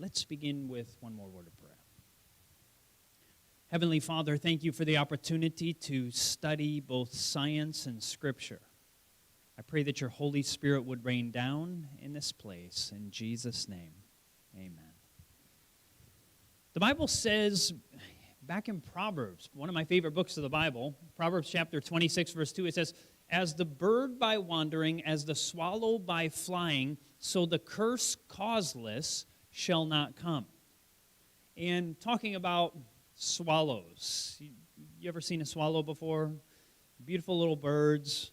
Let's begin with one more word of prayer. Heavenly Father, thank you for the opportunity to study both science and Scripture. I pray that your Holy Spirit would rain down in this place. In Jesus' name, amen. The Bible says, back in Proverbs, one of my favorite books of the Bible, Proverbs chapter 26, verse 2, it says, "As the bird by wandering, as the swallow by flying, so the curse causeless shall not come." And talking about swallows, you ever seen a swallow before? Beautiful little birds.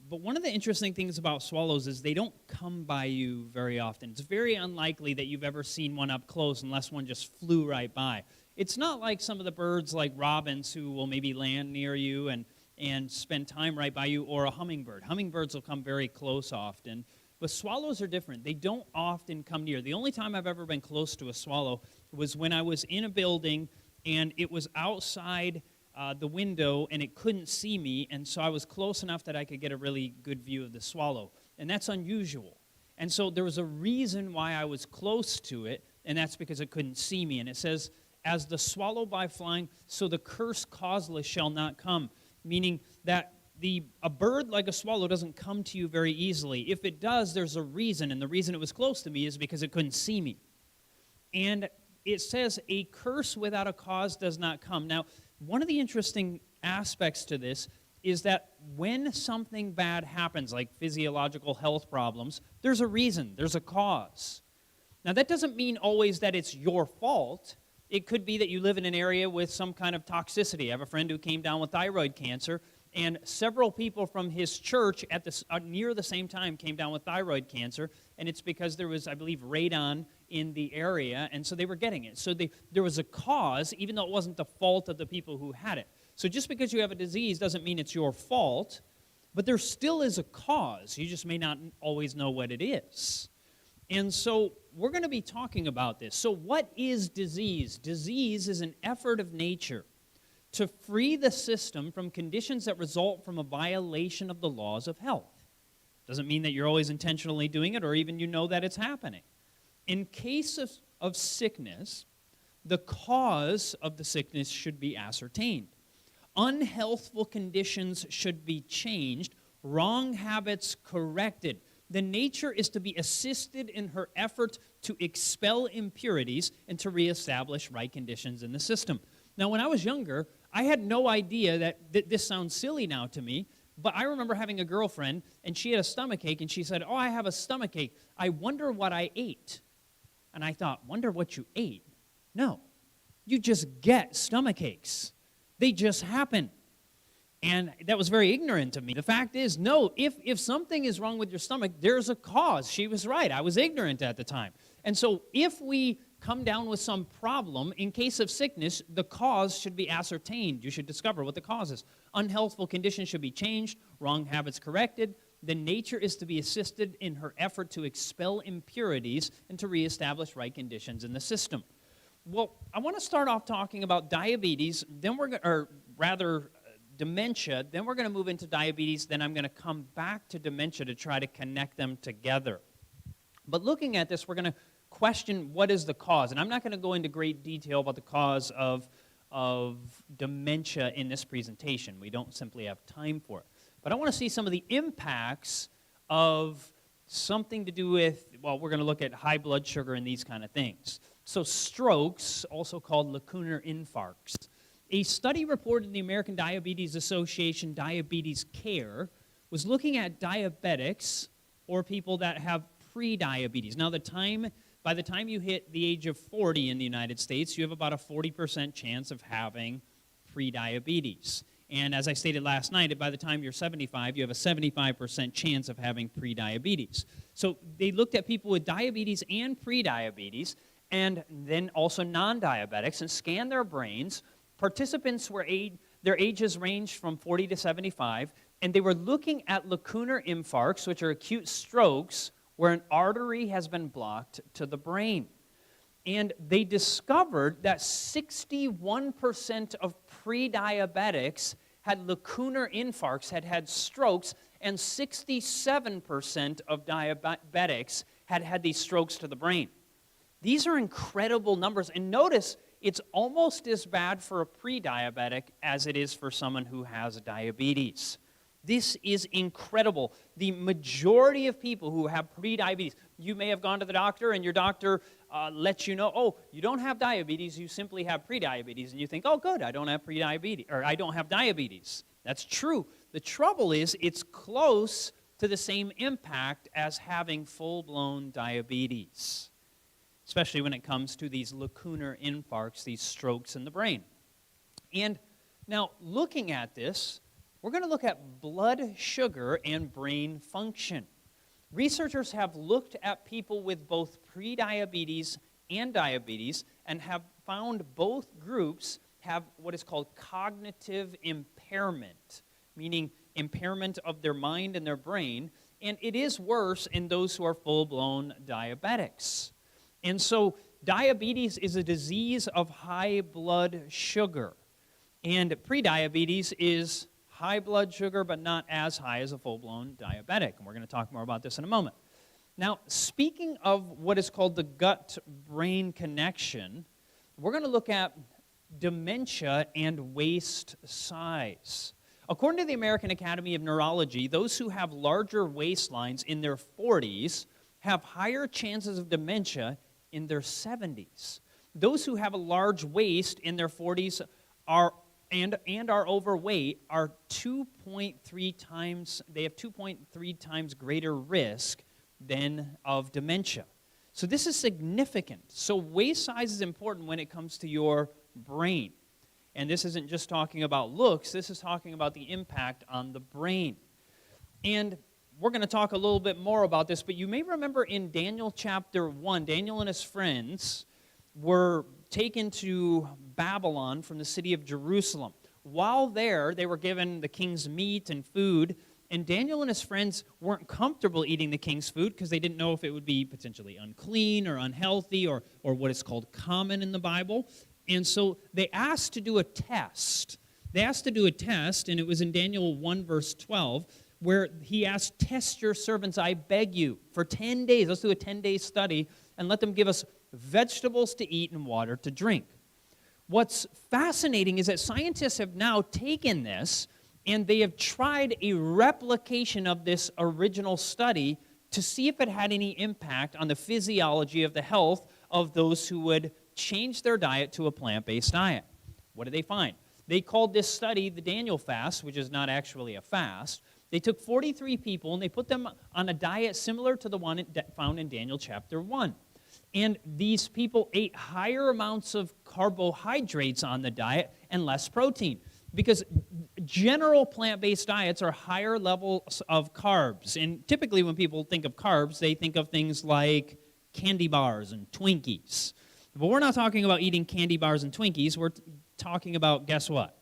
But one of the interesting things about swallows is they don't come by you very often. It's very unlikely that you've ever seen one up close unless one just flew right by. It's not like some of the birds like robins who will maybe land near you and spend time right by you, or a hummingbird. Hummingbirds will come very close often. But swallows are different. They don't often come near. The only time I've ever been close to a swallow was when I was in a building and it was outside the window and it couldn't see me, and so I was close enough that I could get a really good view of the swallow. And that's unusual. And so there was a reason why I was close to it, and that's because it couldn't see me. And it says, "As the swallow by flying, so the curse causeless shall not come," meaning that a bird like a swallow doesn't come to you very easily. If it does, there's a reason, and the reason it was close to me is because it couldn't see me. And it says, "A curse without a cause does not come." Now, one of the interesting aspects to this is that when something bad happens, like physiological health problems, there's a reason, there's a cause. Now, that doesn't mean always that it's your fault. It could be that you live in an area with some kind of toxicity. I have a friend who came down with thyroid cancer, and several people from his church at near the same time came down with thyroid cancer, and it's because there was, I believe, radon in the area, and so they were getting it. So there was a cause, even though it wasn't the fault of the people who had it. So just because you have a disease doesn't mean it's your fault, but there still is a cause. You just may not always know what it is. And so we're going to be talking about this. So what is disease? Disease is an effort of nature to free the system from conditions that result from a violation of the laws of health. Doesn't mean that you're always intentionally doing it or even you know that it's happening. In case of sickness, the cause of the sickness should be ascertained. Unhealthful conditions should be changed, wrong habits corrected. The nature is to be assisted in her effort to expel impurities and to reestablish right conditions in the system. Now, when I was younger, I had no idea that this sounds silly now to me, but I remember having a girlfriend, and she had a stomachache, and she said, "Oh, I have a stomachache. I wonder what I ate." And I thought, wonder what you ate? No, you just get stomachaches. They just happen. And that was very ignorant of me. The fact is, no, if something is wrong with your stomach, there's a cause. She was right. I was ignorant at the time. And so if we come down with some problem, in case of sickness, the cause should be ascertained. You should discover what the cause is. Unhealthful conditions should be changed, wrong habits corrected. The nature is to be assisted in her effort to expel impurities and to reestablish right conditions in the system. Well, I want to start off talking about diabetes, dementia, then we're going to move into diabetes, then I'm going to come back to dementia to try to connect them together. But looking at this, we're going to question what is the cause. And I'm not going to go into great detail about the cause of dementia in this presentation. We don't simply have time for it. But I want to see some of the impacts of something to do with, well, we're going to look at high blood sugar and these kind of things. So strokes, also called lacunar infarcts. A study reported in the American Diabetes Association Diabetes Care was looking at diabetics or people that have pre-diabetes. Now, by the time you hit the age of 40 in the United States, you have about a 40% chance of having pre-diabetes. And as I stated last night, by the time you're 75, you have a 75% chance of having pre-diabetes. So they looked at people with diabetes and pre-diabetes, and then also non-diabetics, and scanned their brains. Participants their ages ranged from 40 to 75, and they were looking at lacunar infarcts, which are acute strokes where an artery has been blocked to the brain. And they discovered that 61% of pre-diabetics had lacunar infarcts, had strokes, and 67% of diabetics had these strokes to the brain. These are incredible numbers. And notice, it's almost as bad for a pre-diabetic as it is for someone who has diabetes. This is incredible. The majority of people who have pre-diabetes, you may have gone to the doctor and your doctor lets you know, oh, you don't have diabetes, you simply have pre-diabetes. And you think, oh, good, I don't have pre-diabetes, or I don't have diabetes. That's true. The trouble is it's close to the same impact as having full-blown diabetes, especially when it comes to these lacunar infarcts, these strokes in the brain. And now, looking at this, we're going to look at blood sugar and brain function. Researchers have looked at people with both prediabetes and diabetes and have found both groups have what is called cognitive impairment, meaning impairment of their mind and their brain, and it is worse in those who are full-blown diabetics. And so diabetes is a disease of high blood sugar, and prediabetes is high blood sugar, but not as high as a full-blown diabetic. And we're going to talk more about this in a moment. Now, speaking of what is called the gut-brain connection, we're going to look at dementia and waist size. According to the American Academy of Neurology, those who have larger waistlines in their 40s have higher chances of dementia in their 70s. Those who have a large waist in their 40s are overweight are 2.3 times, they have 2.3 times greater risk than of dementia. So this is significant. So waist size is important when it comes to your brain. And this isn't just talking about looks, this is talking about the impact on the brain. And we're going to talk a little bit more about this, but you may remember in Daniel chapter 1, Daniel and his friends were taken to Babylon from the city of Jerusalem. While there, they were given the king's meat and food, and Daniel and his friends weren't comfortable eating the king's food because they didn't know if it would be potentially unclean or unhealthy or what is called common in the Bible. And so they asked to do a test. They asked to do a test, and it was in Daniel 1, verse 12, where he asked, test your servants, I beg you, for 10 days. Let's do a 10-day study, and let them give us vegetables to eat and water to drink. What's fascinating is that scientists have now taken this, and they have tried a replication of this original study to see if it had any impact on the physiology of the health of those who would change their diet to a plant-based diet. What did they find? They called this study the Daniel fast, which is not actually a fast. They took 43 people and they put them on a diet similar to the one found in Daniel chapter 1. And these people ate higher amounts of carbohydrates on the diet and less protein, because general plant-based diets are higher levels of carbs. And typically when people think of carbs, they think of things like candy bars and Twinkies. But we're not talking about eating candy bars and Twinkies. We're talking about, guess what?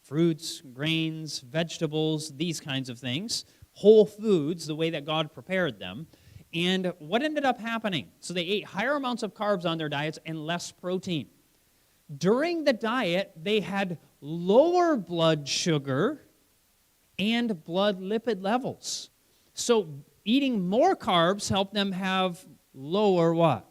Fruits, grains, vegetables, these kinds of things. Whole foods, the way that God prepared them. And what ended up happening? So they ate higher amounts of carbs on their diets and less protein. During the diet, they had lower blood sugar and blood lipid levels. So eating more carbs helped them have lower what?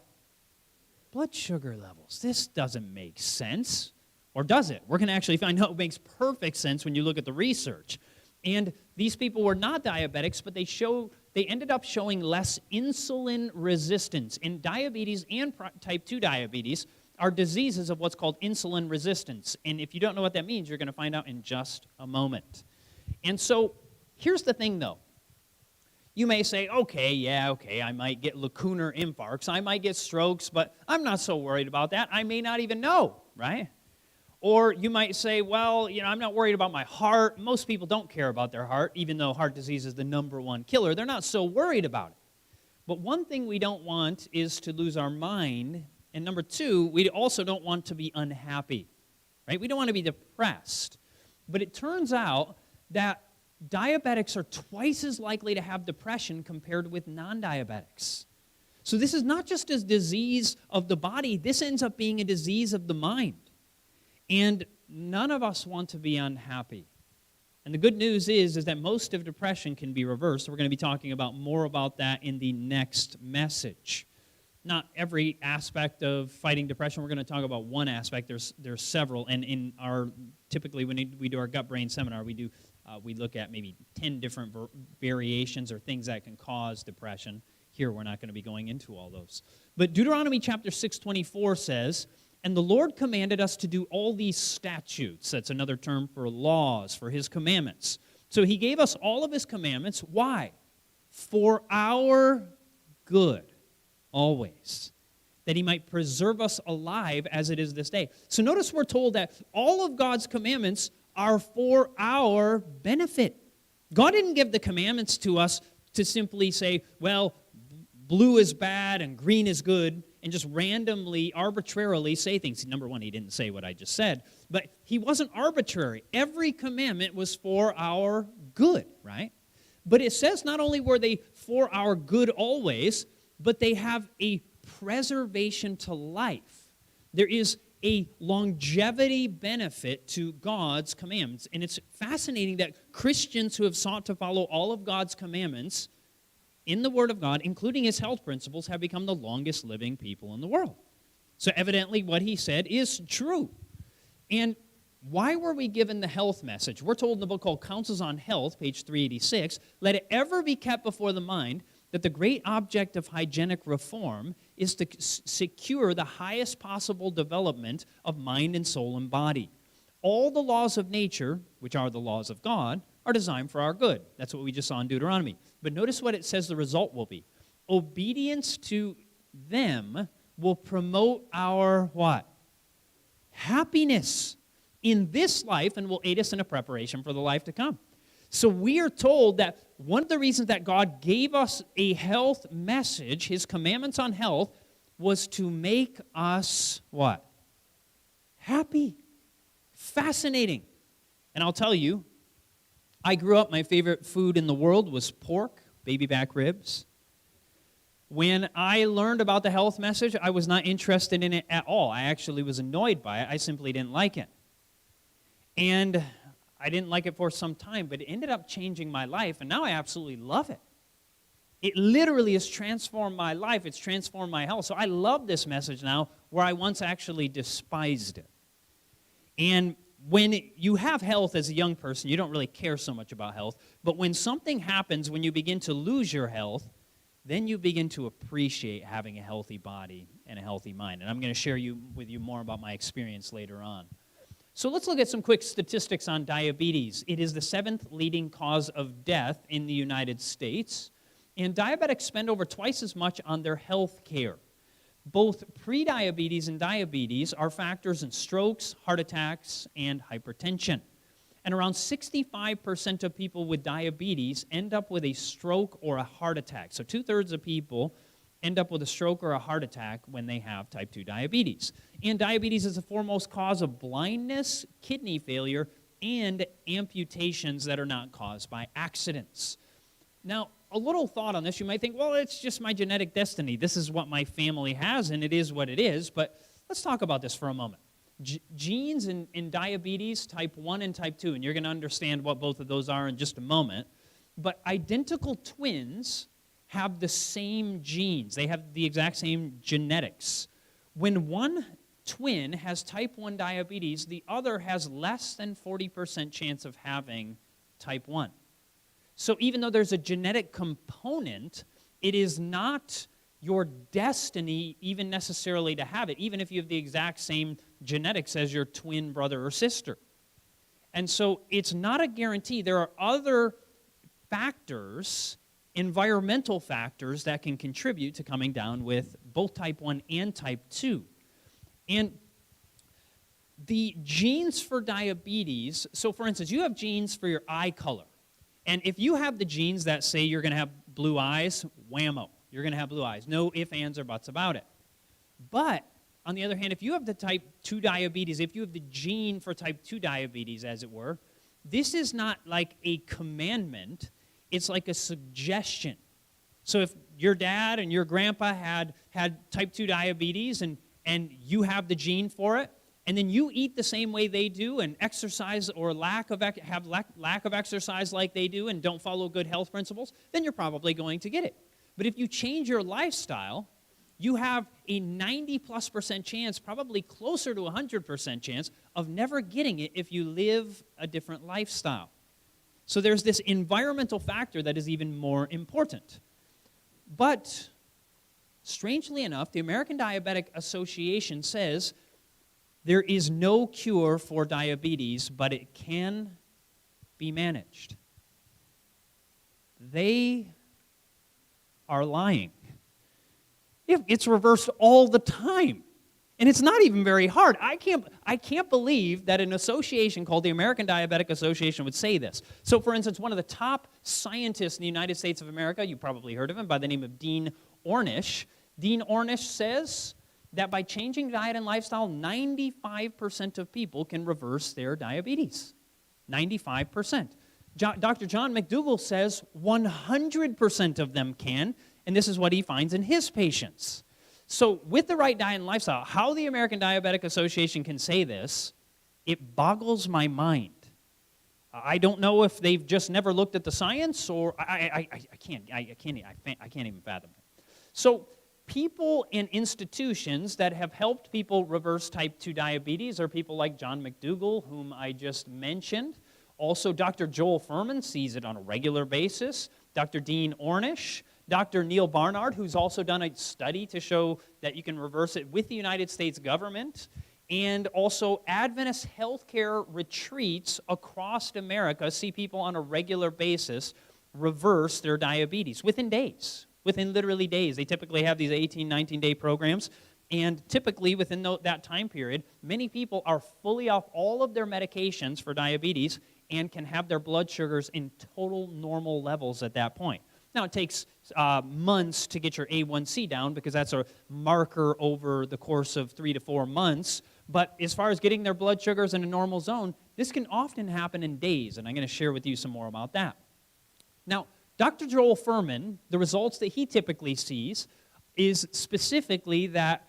Blood sugar levels. This doesn't make sense. Or does it? We're going to actually find out it makes perfect sense when you look at the research. And these people were not diabetics, but they ended up showing less insulin resistance. And diabetes and type 2 diabetes are diseases of what's called insulin resistance. And if you don't know what that means, you're going to find out in just a moment. And so here's the thing, though. You may say, okay, I might get lacunar infarcts, I might get strokes, but I'm not so worried about that. I may not even know, right? Or you might say, well, I'm not worried about my heart. Most people don't care about their heart, even though heart disease is the #1 killer. They're not so worried about it. But one thing we don't want is to lose our mind. And number 2, we also don't want to be unhappy, right? We don't want to be depressed. But it turns out that diabetics are twice as likely to have depression compared with non-diabetics. So this is not just a disease of the body. This ends up being a disease of the mind. And none of us want to be unhappy. And the good news is that most of depression can be reversed. We're going to be talking about more about that in the next message. not every aspect of fighting depression. We're going to talk about one aspect. There's several, and typically when we do our gut-brain seminar, we look at maybe 10 different variations or things that can cause depression. Here, we're not going to be going into all those. But Deuteronomy chapter 6:24 says, "And the Lord commanded us to do all these statutes." That's another term for laws, for his commandments. So he gave us all of his commandments. Why? For our good, always, that he might preserve us alive as it is this day. So notice we're told that all of God's commandments are for our benefit. God didn't give the commandments to us to simply say, well, blue is bad and green is good, and just randomly, arbitrarily say things. Number one, he didn't say what I just said, but he wasn't arbitrary. Every commandment was for our good, right? But it says not only were they for our good always, but they have a preservation to life. There is a longevity benefit to God's commandments. And it's fascinating that Christians who have sought to follow all of God's commandments in the Word of God, including his health principles, have become the longest living people in the world. So evidently what he said is true. And why were we given the health message? We're told in the book called Counsels on Health, page 386, "Let it ever be kept before the mind that the great object of hygienic reform is to secure the highest possible development of mind and soul and body. All the laws of nature, which are the laws of God, are designed for our good." That's what we just saw in Deuteronomy. But notice what it says the result will be. Obedience to them will promote our what? Happiness in this life, and will aid us in a preparation for the life to come. So we are told that one of the reasons that God gave us a health message, his commandments on health, was to make us what? Happy. Fascinating. And I'll tell you, I grew up, my favorite food in the world was pork, baby back ribs. When I learned about the health message, I was not interested in it at all. I actually was annoyed by it. I simply didn't like it. And I didn't like it for some time, but it ended up changing my life, and now I absolutely love it. It literally has transformed my life. It's transformed my health. So I love this message now, where I once actually despised it. And when you have health as a young person, you don't really care so much about health. But when something happens, when you begin to lose your health, then you begin to appreciate having a healthy body and a healthy mind. And I'm going to share with you more about my experience later on. So let's look at some quick statistics on diabetes. It is the 7th leading cause of death in the United States. And diabetics spend over twice as much on their health care. Both prediabetes and diabetes are factors in strokes, heart attacks, and hypertension. And around 65% of people with diabetes end up with a stroke or a heart attack. So 2/3 of people end up with a stroke or a heart attack when they have type 2 diabetes. And diabetes is the foremost cause of blindness, kidney failure, and amputations that are not caused by accidents. Now, a little thought on this. You might think, well, it's just my genetic destiny. This is what my family has, and it is what it is. But let's talk about this for a moment. Genes in diabetes, type 1 and type 2, and you're going to understand what both of those are in just a moment. But identical twins have the same genes. They have the exact same genetics. When one twin has type 1 diabetes, the other has less than 40% chance of having type 1. So even though there's a genetic component, it is not your destiny even necessarily to have it, even if you have the exact same genetics as your twin brother or sister. And so it's not a guarantee. There are other factors, environmental factors, that can contribute to coming down with both type 1 and type 2. And the genes for diabetes, so for instance, you have genes for your eye color. And if you have the genes that say you're going to have blue eyes, whammo, you're going to have blue eyes. No ifs, ands, or buts about it. But, on the other hand, if you have the type 2 diabetes, if you have the gene for type 2 diabetes, as it were, this is not like a commandment. It's like a suggestion. So if your dad and your grandpa had type 2 diabetes and you have the gene for it, and then you eat the same way they do and exercise or lack of exercise like they do and don't follow good health principles, then you're probably going to get it. But if you change your lifestyle you have a 90+% chance, probably closer to 100% chance, of never getting it if you live a different lifestyle. So there's this environmental factor that is even more important. But strangely enough, the American Diabetic Association says there is no cure for diabetes, but it can be managed. They are lying. It's reversed all the time. And it's not even very hard. I can't believe that an association called the American Diabetic Association would say this. So, for instance, one of the top scientists in the United States of America, you probably heard of him, by the name of Dean Ornish. Dean Ornish says that by changing diet and lifestyle, 95% of people can reverse their diabetes. 95%. Dr. John McDougall says 100% of them can, and this is what he finds in his patients. So with the right diet and lifestyle, how the American Diabetic Association can say this, it boggles my mind. I don't know if they've just never looked at the science, or I can't even fathom it. So people in institutions that have helped people reverse type 2 diabetes are people like John McDougall, whom I just mentioned. Also, Dr. Joel Fuhrman sees it on a regular basis. Dr. Dean Ornish. Dr. Neil Barnard, who's also done a study to show that you can reverse it with the United States government, and also Adventist healthcare retreats across America see people on a regular basis reverse their diabetes within days, within literally days. They typically have these 18, 19-day programs, and typically within that time period, many people are fully off all of their medications for diabetes and can have their blood sugars in total normal levels at that point. Now, it takes months to get your A1C down because that's a marker over the course of 3 to 4 months. But as far as getting their blood sugars in a normal zone, this can often happen in days, and I'm going to share with you some more about that. Now, Dr. Joel Fuhrman, the results that he typically sees is specifically that,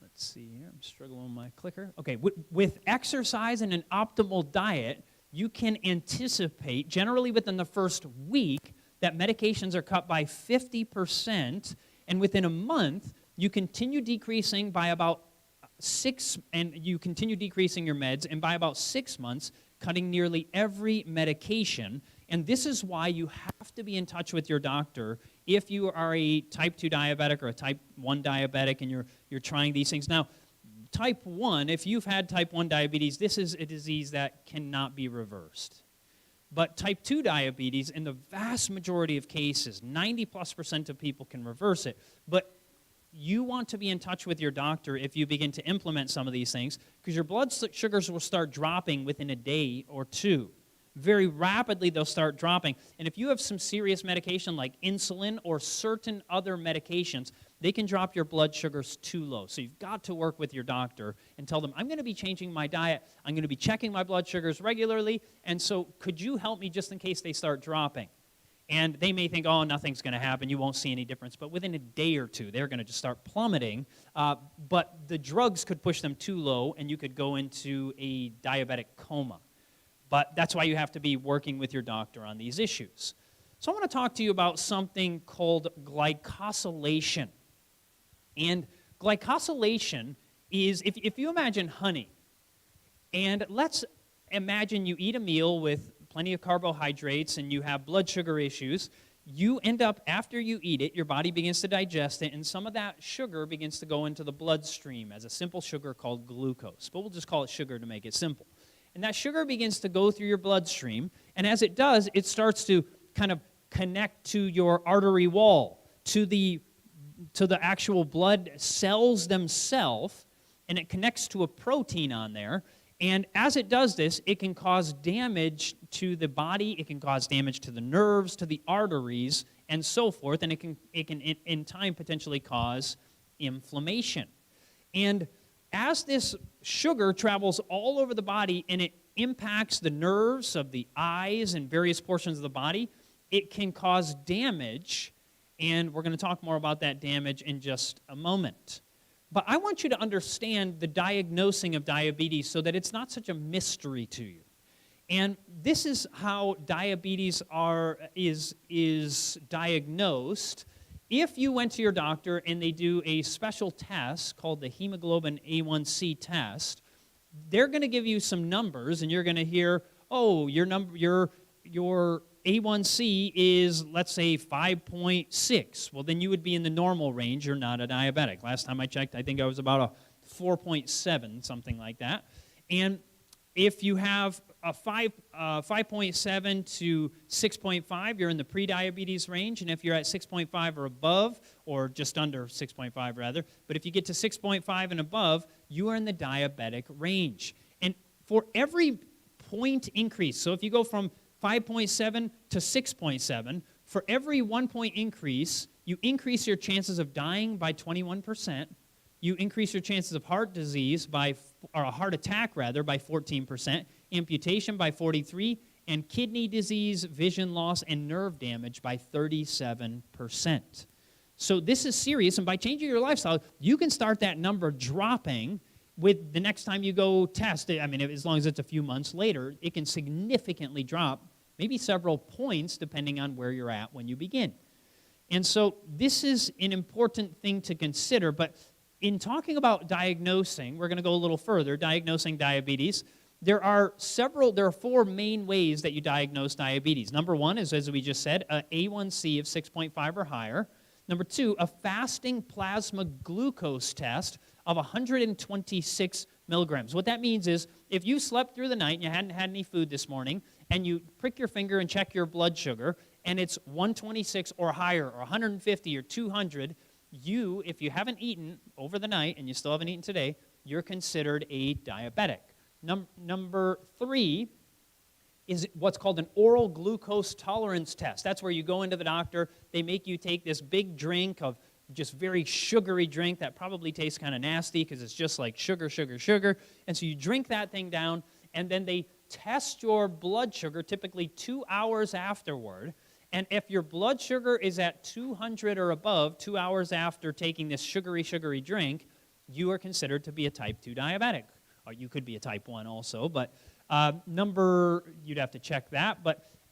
let's see here, I'm struggling with my clicker. Okay, with exercise and an optimal diet, you can anticipate, generally within the first week, that medications are cut by 50%, and within a month, you continue decreasing by about you continue decreasing your meds, and by about 6 months, cutting nearly every medication. And this is why you have to be in touch with your doctor if you are a type 2 diabetic or a type 1 diabetic and you're trying these things. Now, type 1, if you've had type 1 diabetes, this is a disease that cannot be reversed. But type 2 diabetes, in the vast majority of cases, 90+% of people can reverse it. But you want to be in touch with your doctor if you begin to implement some of these things, because your blood sugars will start dropping within a day or two. Very rapidly, they'll start dropping. And if you have some serious medication like insulin or certain other medications, they can drop your blood sugars too low. So you've got to work with your doctor and tell them, I'm going to be changing my diet. I'm going to be checking my blood sugars regularly. And so could you help me just in case they start dropping? And they may think, oh, nothing's going to happen. You won't see any difference. But within a day or two, they're going to just start plummeting. But the drugs could push them too low, and you could go into a diabetic coma. But that's why you have to be working with your doctor on these issues. So I want to talk to you about something called glycosylation. And glycosylation is, if you imagine honey, and let's imagine you eat a meal with plenty of carbohydrates and you have blood sugar issues, you end up, after you eat it, your body begins to digest it, and some of that sugar begins to go into the bloodstream as a simple sugar called glucose. But we'll just call it sugar to make it simple. And that sugar begins to go through your bloodstream, and as it does, it starts to kind of connect to your artery wall, to the actual blood cells themselves, and it connects to a protein on there. And as it does this, it can cause damage to the body, it can cause damage to the nerves, to the arteries, and so forth, and it can in time potentially cause inflammation. And as this sugar travels all over the body and it impacts the nerves of the eyes and various portions of the body, it can cause damage, and we're going to talk more about that damage in just a moment. But I want you to understand the diagnosing of diabetes so that it's not such a mystery to you. And this is how diabetes is diagnosed. if you went to your doctor and they do a special test called the hemoglobin A1C test, they're going to give you some numbers, and you're going to hear, oh, your A1C is, let's say, 5.6. Well, then you would be in the normal range. You're not a diabetic. Last time I checked, I think I was about a 4.7, something like that. And if you have a 5.7 to 6.5, you're in the prediabetes range. And if you're at 6.5 or above, or just under 6.5 rather, but if you get to 6.5 and above, you are in the diabetic range. And for every point increase, so if you go from 5.7 to 6.7, for every 1 point increase, you increase your chances of dying by 21%. You increase your chances of heart disease or a heart attack rather, by 14%, amputation by 43%, and kidney disease, vision loss, and nerve damage by 37%. So this is serious, and by changing your lifestyle, you can start that number dropping with the next time you go test. I mean, as long as it's a few months later, it can significantly drop, maybe several points, depending on where you're at when you begin. And so this is an important thing to consider, but in talking about diagnosing, we're going to go a little further, diagnosing diabetes. There are 4 main ways that you diagnose diabetes. Number 1 is, as we just said, a A1C of 6.5 or higher. Number 2, a fasting plasma glucose test of 126 milligrams. What that means is, if you slept through the night and you hadn't had any food this morning, and you prick your finger and check your blood sugar, and it's 126 or higher, or 150 or 200, if you haven't eaten over the night, and you still haven't eaten today, you're considered a diabetic. Number 3 is what's called an oral glucose tolerance test. That's where you go into the doctor, they make you take this big drink of just very sugary drink that probably tastes kind of nasty because it's just like sugar, sugar, sugar. And so you drink that thing down, and then they test your blood sugar typically 2 hours afterward. And if your blood sugar is at 200 or above 2 hours after taking this sugary, sugary drink, you are considered to be a type 2 diabetic. Or you could be a type 1 also, but you'd have to check that.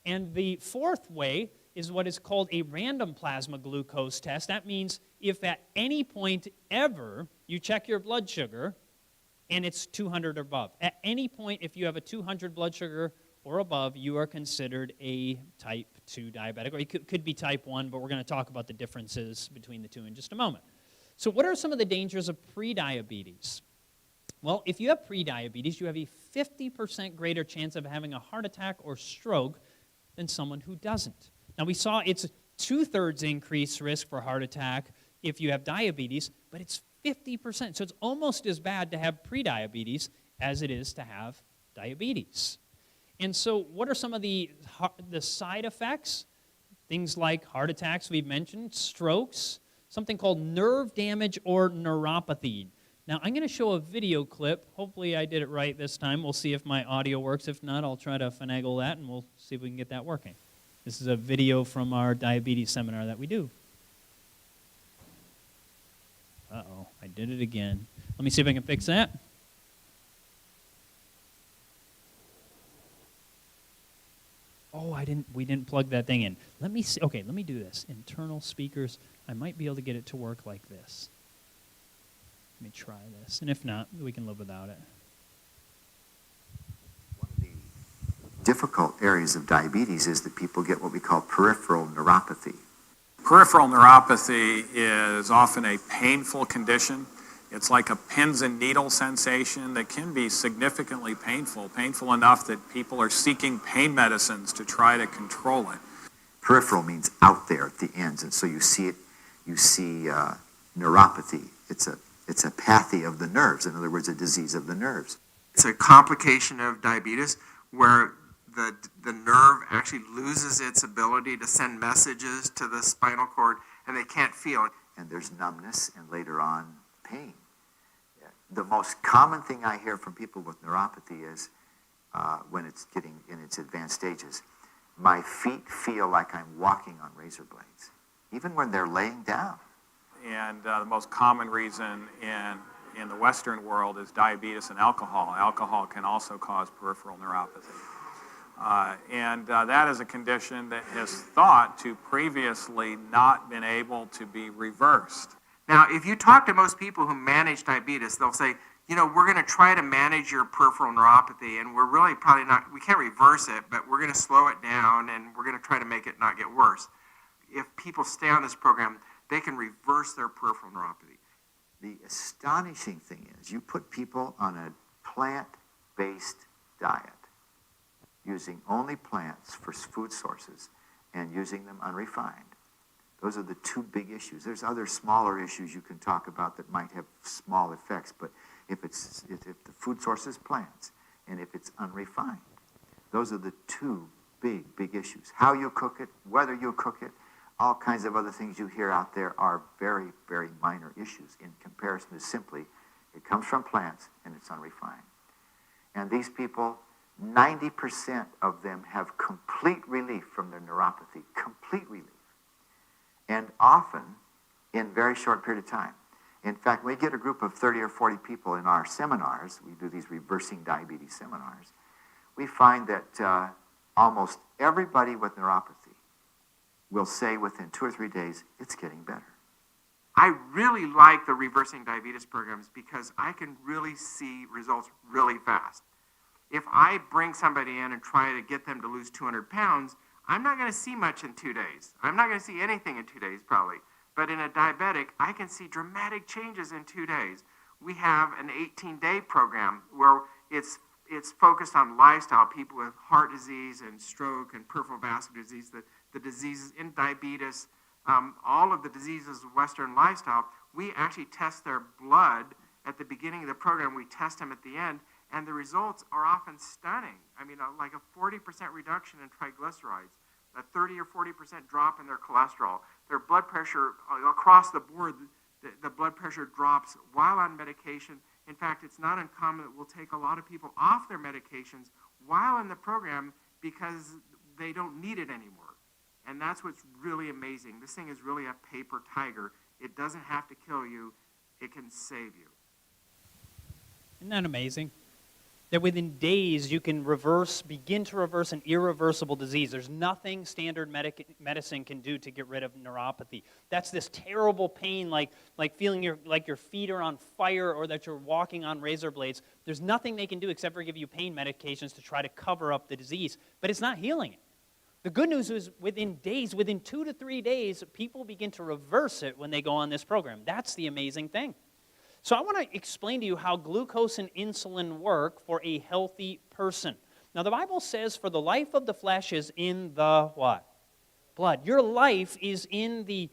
And the 4th way is what is called a random plasma glucose test. That means if at any point ever you check your blood sugar and it's 200 or above, at any point if you have a 200 blood sugar or above, you are considered a type 2 diabetic, or you could be type 1, but we're going to talk about the differences between the two in just a moment. So what are some of the dangers of prediabetes? Well, if you have prediabetes, you have a 50% greater chance of having a heart attack or stroke than someone who doesn't. Now, we saw it's 2/3 increased risk for heart attack if you have diabetes, but it's 50%. So it's almost as bad to have prediabetes as it is to have diabetes. And so what are some of the side effects? Things like heart attacks we've mentioned, strokes, something called nerve damage or neuropathy. Now, I'm going to show a video clip. Hopefully I did it right this time. We'll see if my audio works. If not, I'll try to finagle that, and we'll see if we can get that working. This is a video from our diabetes seminar that we do. Uh-oh, I did it again. Let me see if I can fix that. Oh, we didn't plug that thing in. Let me see. Okay, let me do this. Internal speakers. I might be able to get it to work like this. Let me try this. And if not, we can live without it. One of the difficult areas of diabetes is that people get what we call peripheral neuropathy. Peripheral neuropathy is often a painful condition. It's like a pins and needles sensation that can be significantly painful enough that people are seeking pain medicines to try to control it. Peripheral means out there at the ends, and so you see neuropathy. It's a pathy of the nerves, in other words, a disease of the nerves. It's a complication of diabetes where the nerve actually loses its ability to send messages to the spinal cord, and they can't feel. And there's numbness and later on pain. The most common thing I hear from people with neuropathy is when it's getting in its advanced stages, my feet feel like I'm walking on razor blades, even when they're laying down. And the most common reason in the Western world is diabetes and alcohol. Alcohol can also cause peripheral neuropathy. And that is a condition that has thought to previously not been able to be reversed. Now, if you talk to most people who manage diabetes, they'll say, we're going to try to manage your peripheral neuropathy, and we're really probably not, we can't reverse it, but we're going to slow it down, and we're going to try to make it not get worse. If people stay on this program, they can reverse their peripheral neuropathy. The astonishing thing is you put people on a plant-based diet, using only plants for food sources and using them unrefined. Those are the two big issues. There's other smaller issues you can talk about that might have small effects, but if the food source is plants and if it's unrefined, those are the two big issues. How you cook it, whether you cook it, all kinds of other things you hear out there are very, very minor issues in comparison to simply it comes from plants and it's unrefined. And these people, 90% of them have complete relief from their neuropathy, complete relief. And often in very short period of time. In fact, we get a group of 30 or 40 people in our seminars, we do these reversing diabetes seminars, we find that almost everybody with neuropathy will say within 2 or 3 days, it's getting better. I really like the reversing diabetes programs because I can really see results really fast. If I bring somebody in and try to get them to lose 200 pounds, I'm not going to see much in 2 days. I'm not going to see anything in 2 days probably. But in a diabetic, I can see dramatic changes in 2 days. We have an 18-day program where it's focused on lifestyle, people with heart disease and stroke and peripheral vascular disease, the diseases in diabetes, all of the diseases of Western lifestyle. We actually test their blood at the beginning of the program. We test them at the end, and the results are often stunning. I mean, like a 40% reduction in triglycerides, a 30 or 40% drop in their cholesterol. Their blood pressure, across the board, the blood pressure drops while on medication. In fact, it's not uncommon that we'll take a lot of people off their medications while in the program because they don't need it anymore. And that's what's really amazing. This thing is really a paper tiger. It doesn't have to kill you. It can save you. Isn't that amazing? That within days you can begin to reverse an irreversible disease. There's nothing standard medicine can do to get rid of neuropathy. That's this terrible pain, like feeling your feet are on fire or that you're walking on razor blades. There's nothing they can do except for give you pain medications to try to cover up the disease. But it's not healing it. The good news is within 2 to 3 days, people begin to reverse it when they go on this program. That's the amazing thing. So I want to explain to you how glucose and insulin work for a healthy person. Now the Bible says, for the life of the flesh is in the what? Blood. Your life is in the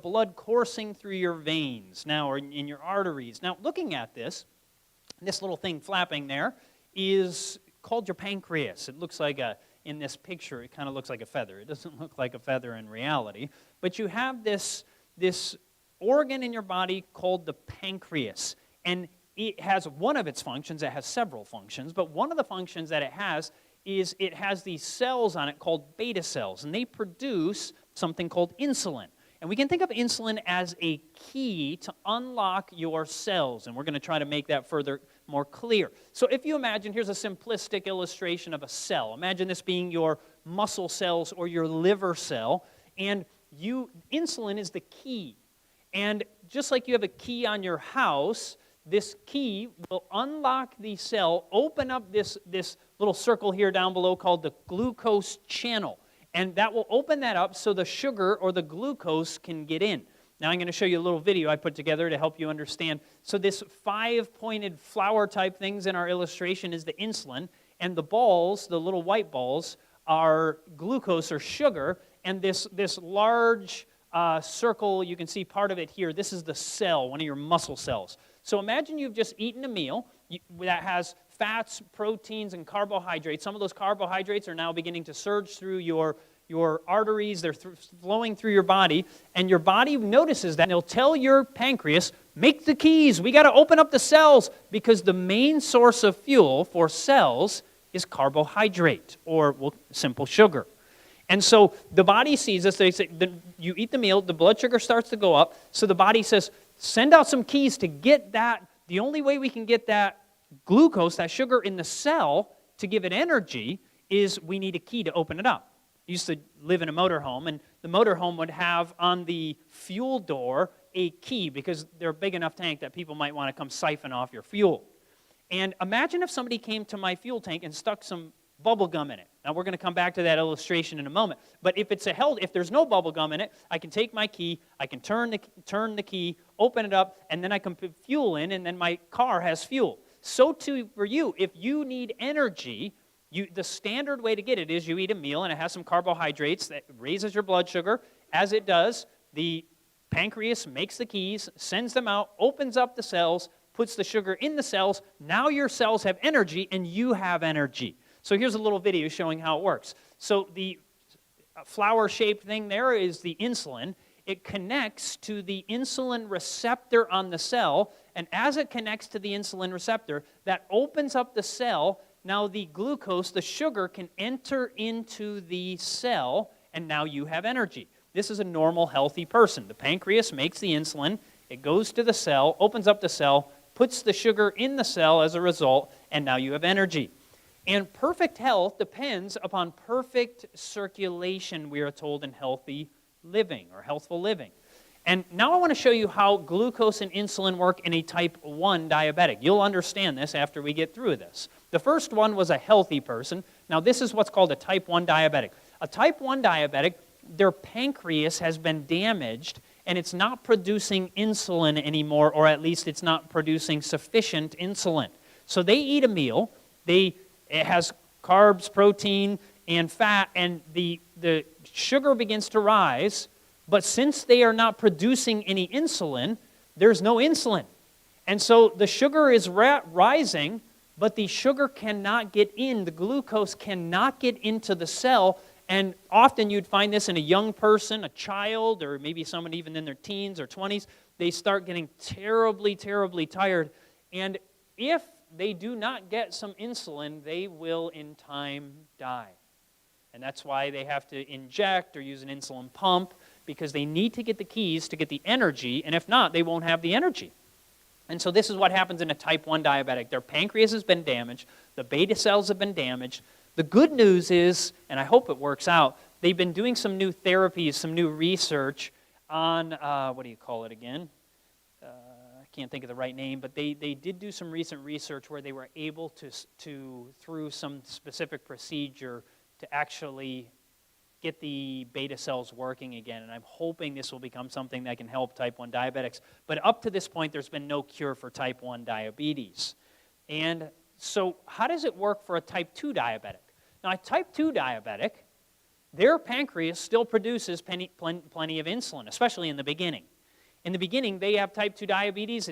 blood coursing through your veins now, or in your arteries. Now looking at this little thing flapping there is called your pancreas. It looks like in this picture, it kind of looks like a feather. It doesn't look like a feather in reality. But you have this organ in your body called the pancreas, and it has one of its functions. It has several functions, but one of the functions that it has is it has these cells on it called beta cells, and they produce something called insulin. And we can think of insulin as a key to unlock your cells, and we're going to try to make that more clear. So if you imagine, here's a simplistic illustration of a cell. Imagine this being your muscle cells or your liver cell, and insulin is the key. And just like you have a key on your house, this key will unlock the cell, open up this little circle here down below called the glucose channel. And that will open that up so the sugar or the glucose can get in. Now I'm going to show you a little video I put together to help you understand. So this 5-pointed flower type things in our illustration is the insulin, and the balls, the little white balls, are glucose or sugar, and this large circle, you can see part of it here. This is the cell, one of your muscle cells. So imagine you've just eaten a meal that has fats, proteins, and carbohydrates. Some of those carbohydrates are now beginning to surge through your arteries. They're flowing through your body, and your body notices that, and it'll tell your pancreas, make the keys. We got to open up the cells, because the main source of fuel for cells is carbohydrate, or simple sugar. And so the body sees this. They say, you eat the meal, the blood sugar starts to go up. So the body says, send out some keys to get that. The only way we can get that glucose, that sugar in the cell, to give it energy is we need a key to open it up. I used to live in a motorhome, and the motorhome would have on the fuel door a key because they're a big enough tank that people might want to come siphon off your fuel. And imagine if somebody came to my fuel tank and stuck some bubble gum in it. Now, we're going to come back to that illustration in a moment. But if there's no bubble gum in it, I can take my key, I can turn the key, open it up, and then I can put fuel in, and then my car has fuel. So too for you, if you need energy, the standard way to get it is you eat a meal, and it has some carbohydrates that raises your blood sugar. As it does, the pancreas makes the keys, sends them out, opens up the cells, puts the sugar in the cells. Now your cells have energy, and you have energy. So here's a little video showing how it works. So the flower-shaped thing there is the insulin. It connects to the insulin receptor on the cell, and as it connects to the insulin receptor, that opens up the cell. Now the glucose, the sugar, can enter into the cell, and now you have energy. This is a normal, healthy person. The pancreas makes the insulin. It goes to the cell, opens up the cell, puts the sugar in the cell as a result, and now you have energy. And perfect health depends upon perfect circulation, we are told, in healthy living or healthful living. And now I want to show you how glucose and insulin work in a type 1 diabetic. You'll understand this after we get through this. The first one was a healthy person. Now this is what's called a type 1 diabetic. A type 1 diabetic, their pancreas has been damaged and it's not producing insulin anymore, or at least it's not producing sufficient insulin. So they eat a meal. It has carbs, protein, and fat, and the sugar begins to rise, but since they are not producing any insulin, there's no insulin. And so the sugar is rising, but the sugar cannot get in, the glucose cannot get into the cell, and often you'd find this in a young person, a child, or maybe someone even in their teens or 20s. They start getting terribly, terribly tired, and if they do not get some insulin, they will in time die. And that's why they have to inject or use an insulin pump, because they need to get the keys to get the energy, and if not, they won't have the energy. And so this is what happens in a type 1 diabetic. Their pancreas has been damaged, the beta cells have been damaged. The good news is, and I hope it works out, they've been doing some new therapies, some new research on, what do you call it again? Can't think of the right name, but they did do some recent research where they were able to through some specific procedure to actually get the beta cells working again, and I'm hoping this will become something that can help type 1 diabetics. But up to this point, there's been no cure for type 1 diabetes. And so how does it work for a type 2 diabetic? Now, a type 2 diabetic, their pancreas still produces plenty of insulin, especially in the beginning. In the beginning, they have type 2 diabetes.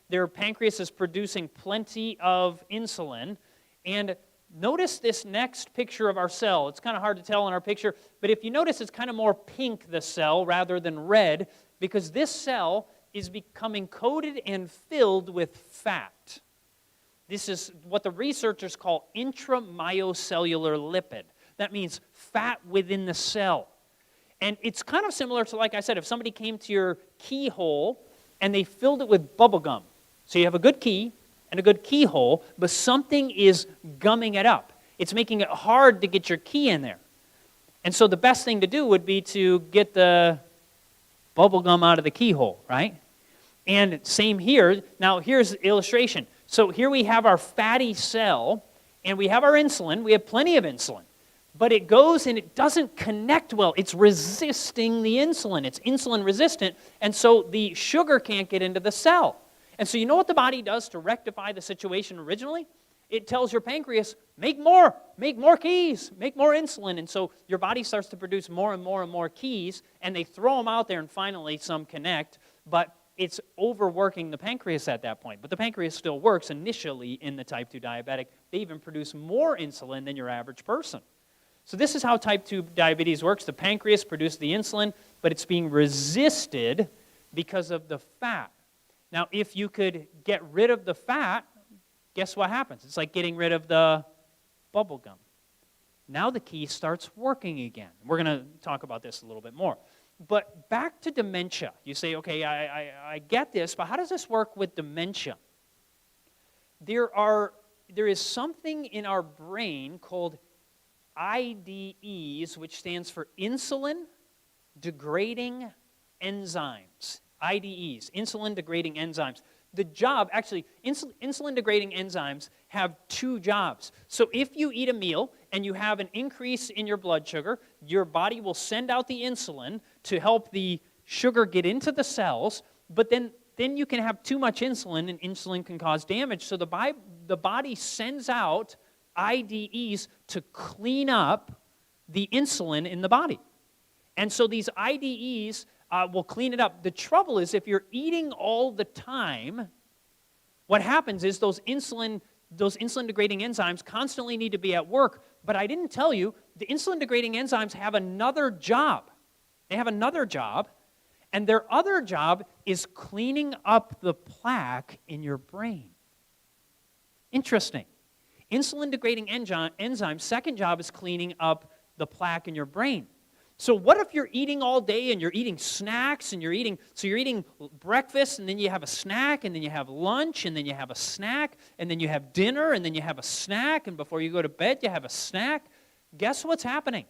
Their pancreas is producing plenty of insulin. And notice this next picture of our cell. It's kind of hard to tell in our picture, but if you notice, it's kind of more pink, the cell, rather than red, because this cell is becoming coated and filled with fat. This is what the researchers call intramyocellular lipid. That means fat within the cell. And it's kind of similar to, like I said, if somebody came to your keyhole and they filled it with bubble gum. So you have a good key and a good keyhole, but something is gumming it up. It's making it hard to get your key in there. And so the best thing to do would be to get the bubble gum out of the keyhole, right? And same here. Now here's the illustration. So here we have our fatty cell, and we have our insulin. We have plenty of insulin. But it goes and it doesn't connect well. It's resisting the insulin. It's insulin resistant, and so the sugar can't get into the cell. And so you know what the body does to rectify the situation originally? It tells your pancreas, make more keys, make more insulin. And so your body starts to produce more and more and more keys, and they throw them out there, and finally some connect, but it's overworking the pancreas at that point. But the pancreas still works initially in the type 2 diabetic. They even produce more insulin than your average person. So this is how type 2 diabetes works. The pancreas produces the insulin, but it's being resisted because of the fat. Now, if you could get rid of the fat, guess what happens? It's like getting rid of the bubble gum. Now the key starts working again. We're going to talk about this a little bit more. But back to dementia. You say, okay, I get this, but how does this work with dementia? There is something in our brain called IDEs, which stands for insulin-degrading enzymes. IDEs, insulin-degrading enzymes. The job, actually, insulin-degrading enzymes have two jobs. So if you eat a meal and you have an increase in your blood sugar, your body will send out the insulin to help the sugar get into the cells, but then you can have too much insulin, and insulin can cause damage. So the body sends out IDEs to clean up the insulin in the body. And so these IDEs will clean it up. The trouble is, if you're eating all the time, what happens is those insulin-degrading enzymes constantly need to be at work. But I didn't tell you, the insulin-degrading enzymes have another job. They have another job, and their other job is cleaning up the plaque in your brain. Interesting. Insulin-degrading enzymes' second job is cleaning up the plaque in your brain. So what if you're eating all day and you're eating snacks and you're eating breakfast and then you have a snack and then you have lunch and then you have a snack and then you have dinner and then you have a snack and before you go to bed you have a snack? Guess what's happening?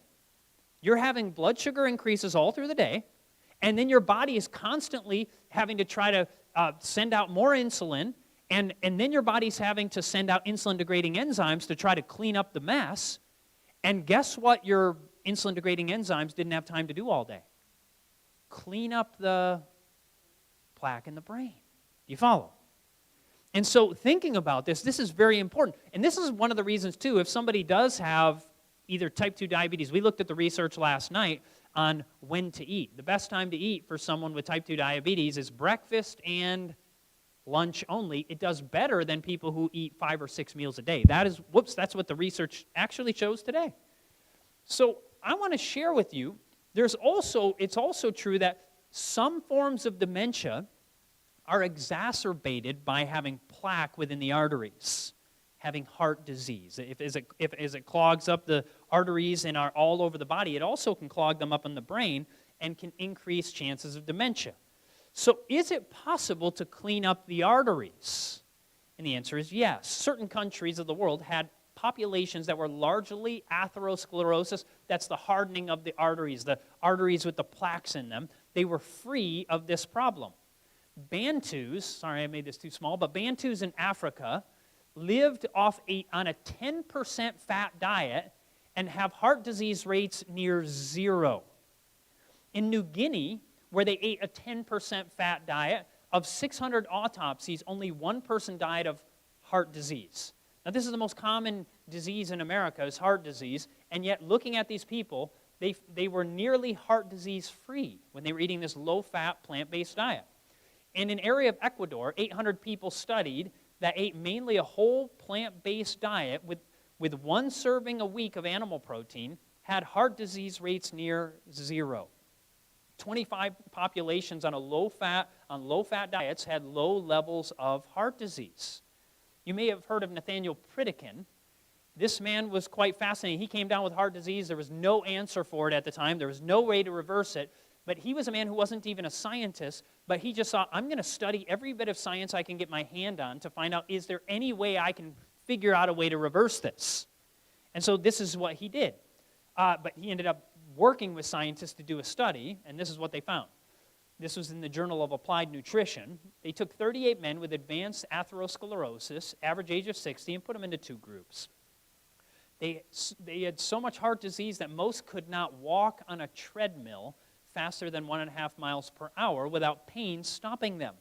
You're having blood sugar increases all through the day, and then your body is constantly having to try to send out more insulin, and then your body's having to send out insulin-degrading enzymes to try to clean up the mess. And guess what your insulin-degrading enzymes didn't have time to do all day? Clean up the plaque in the brain. You follow? And so thinking about this is very important. And this is one of the reasons, too, if somebody does have either type 2 diabetes, we looked at the research last night on when to eat. The best time to eat for someone with type 2 diabetes is breakfast and lunch only. It does better than people who eat 5 or 6 meals a day. That's what the research actually shows today. So I want to share with you, it's also true that some forms of dementia are exacerbated by having plaque within the arteries, having heart disease. As it clogs up the arteries and are all over the body, it also can clog them up in the brain and can increase chances of dementia. So is it possible to clean up the arteries? And the answer is yes. Certain countries of the world had populations that were largely atherosclerosis. That's the hardening of the arteries with the plaques in them. They were free of this problem. Bantus, sorry I made this too small, but Bantus in Africa lived on a 10% fat diet and have heart disease rates near zero. In New Guinea, where they ate a 10% fat diet, of 600 autopsies, only one person died of heart disease. Now, this is the most common disease in America, is heart disease, and yet looking at these people, they were nearly heart disease free when they were eating this low-fat, plant-based diet. In an area of Ecuador, 800 people studied that ate mainly a whole plant-based diet with one serving a week of animal protein, had heart disease rates near zero. 25 populations on low-fat diets had low levels of heart disease. You may have heard of Nathaniel Pritikin. This man was quite fascinating. He came down with heart disease. There was no answer for it at the time. There was no way to reverse it. But he was a man who wasn't even a scientist, but he just thought, I'm going to study every bit of science I can get my hand on to find out, is there any way I can figure out a way to reverse this? And so this is what he did. But he ended up working with scientists to do a study, and this is what they found. This was in the Journal of Applied Nutrition. They took 38 men with advanced atherosclerosis, average age of 60, and put them into two groups. They had so much heart disease that most could not walk on a treadmill faster than 1.5 miles per hour without pain stopping them.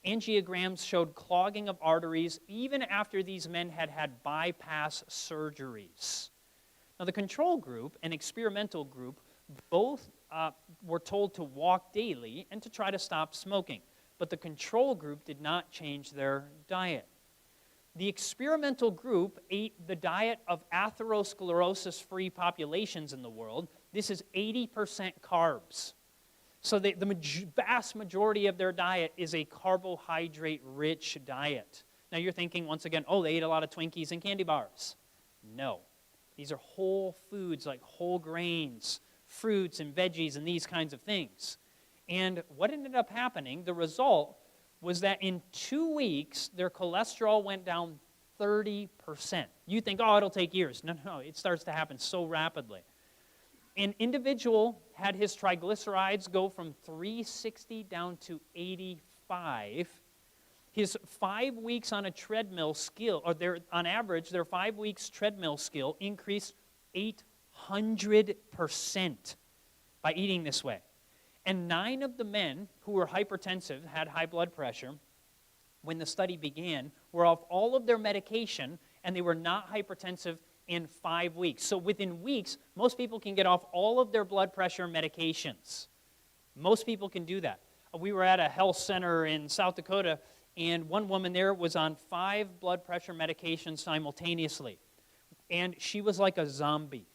Angiograms showed clogging of arteries even after these men had had bypass surgeries. Now, the control group and experimental group both were told to walk daily and to try to stop smoking, but the control group did not change their diet. The experimental group ate the diet of atherosclerosis-free populations in the world. This is 80% carbs. So the vast majority of their diet is a carbohydrate-rich diet. Now you're thinking, once again, oh, they ate a lot of Twinkies and candy bars. No. These are whole foods like whole grains, fruits and veggies and these kinds of things. And what ended up happening, the result was that in 2 weeks, their cholesterol went down 30%. You think, oh, it'll take years. No, it starts to happen so rapidly. An individual had his triglycerides go from 360 down to 85. His 5 weeks on a treadmill skill, on average, their 5 weeks treadmill skill increased 800% by eating this way. And 9 of the men who were hypertensive, had high blood pressure, when the study began, were off all of their medication, and they were not hypertensive in 5 weeks. So within weeks, most people can get off all of their blood pressure medications. Most people can do that. We were at a health center in South Dakota, and one woman there was on 5 blood pressure medications simultaneously. And she was like a zombie.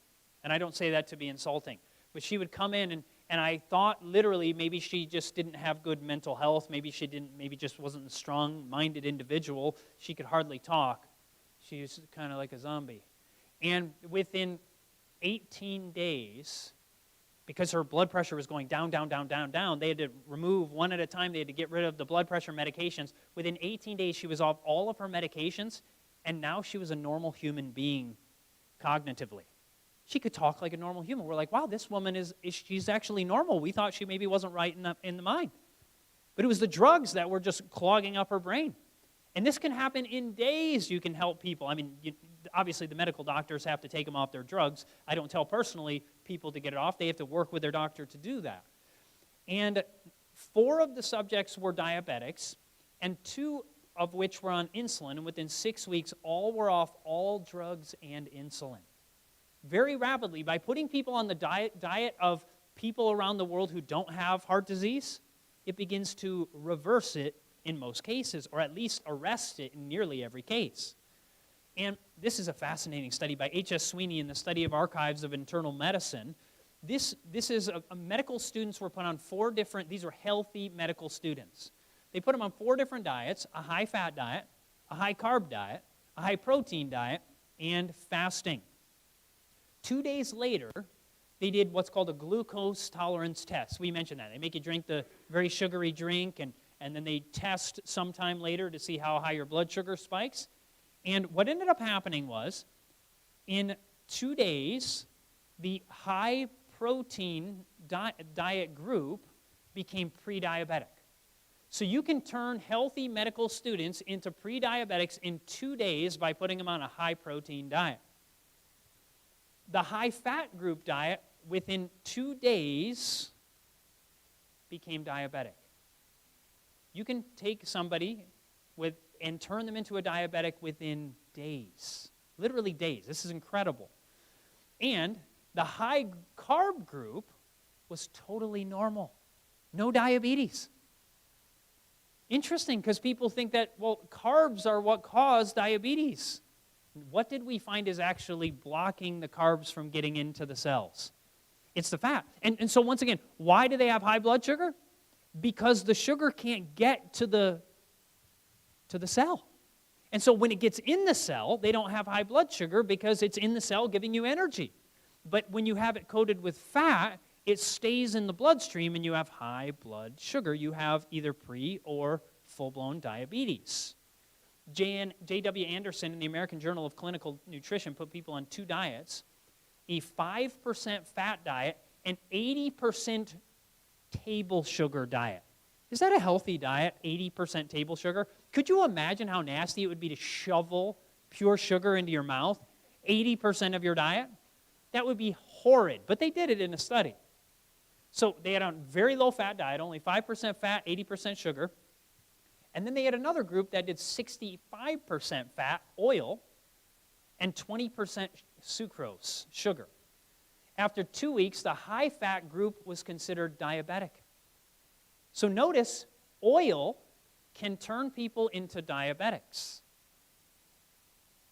And I don't say that to be insulting. But she would come in, and I thought literally maybe she just didn't have good mental health. Maybe just wasn't a strong-minded individual. She could hardly talk. She was kind of like a zombie. And within 18 days, because her blood pressure was going down, down, down, down, down, they had to remove one at a time. They had to get rid of the blood pressure medications. Within 18 days, she was off all of her medications, and now she was a normal human being cognitively. She could talk like a normal human. We're like, wow, this woman she's actually normal. We thought she maybe wasn't right in the mind. But it was the drugs that were just clogging up her brain. And this can happen in days. You can help people. I mean, obviously the medical doctors have to take them off their drugs. I don't tell personally people to get it off. They have to work with their doctor to do that. And 4 of the subjects were diabetics, and 2 of which were on insulin. And within 6 weeks, all were off all drugs and insulin. Very rapidly, by putting people on the diet of people around the world who don't have heart disease, it begins to reverse it in most cases, or at least arrest it in nearly every case. And this is a fascinating study by H.S. Sweeney in the Study of Archives of Internal Medicine. This is medical students were put on 4 different, these were healthy medical students. They put them on 4 different diets: a high-fat diet, a high-carb diet, a high-protein diet, and fasting. 2 days later, they did what's called a glucose tolerance test. We mentioned that. They make you drink the very sugary drink, and then they test sometime later to see how high your blood sugar spikes. And what ended up happening was, in 2 days, the high-protein diet group became pre-diabetic. So you can turn healthy medical students into pre-diabetics in 2 days by putting them on a high-protein diet. The high-fat group diet, within 2 days, became diabetic. You can take somebody and turn them into a diabetic within days. Literally days. This is incredible. And the high-carb group was totally normal. No diabetes. Interesting, because people think that, well, carbs are what cause diabetes. What did we find is actually blocking the carbs from getting into the cells? It's the fat. And so once again, why do they have high blood sugar? Because the sugar can't get to the cell. And so when it gets in the cell, they don't have high blood sugar because it's in the cell giving you energy. But when you have it coated with fat, it stays in the bloodstream and you have high blood sugar. You have either pre or full-blown diabetes. J.W. Anderson in the American Journal of Clinical Nutrition put people on 2 diets, a 5% fat diet and 80% table sugar diet. Is that a healthy diet, 80% table sugar? Could you imagine how nasty it would be to shovel pure sugar into your mouth, 80% of your diet? That would be horrid, but they did it in a study. So they had a very low-fat diet, only 5% fat, 80% sugar. And then they had another group that did 65% fat, oil, and 20% sucrose, sugar. After 2 weeks, the high-fat group was considered diabetic. So notice, oil can turn people into diabetics.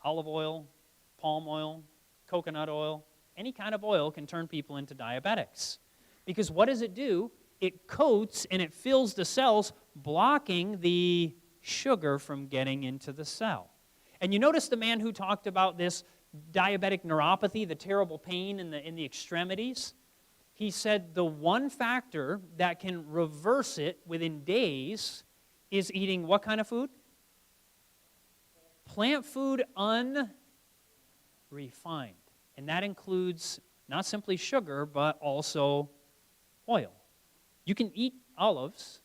Olive oil, palm oil, coconut oil, any kind of oil can turn people into diabetics. Because what does it do? It coats and it fills the cells, blocking the sugar from getting into the cell. And you notice the man who talked about this diabetic neuropathy, the terrible pain in the extremities? He said the one factor that can reverse it within days is eating what kind of food? plant food unrefined. And that includes not simply sugar, but also oil. You can eat olives,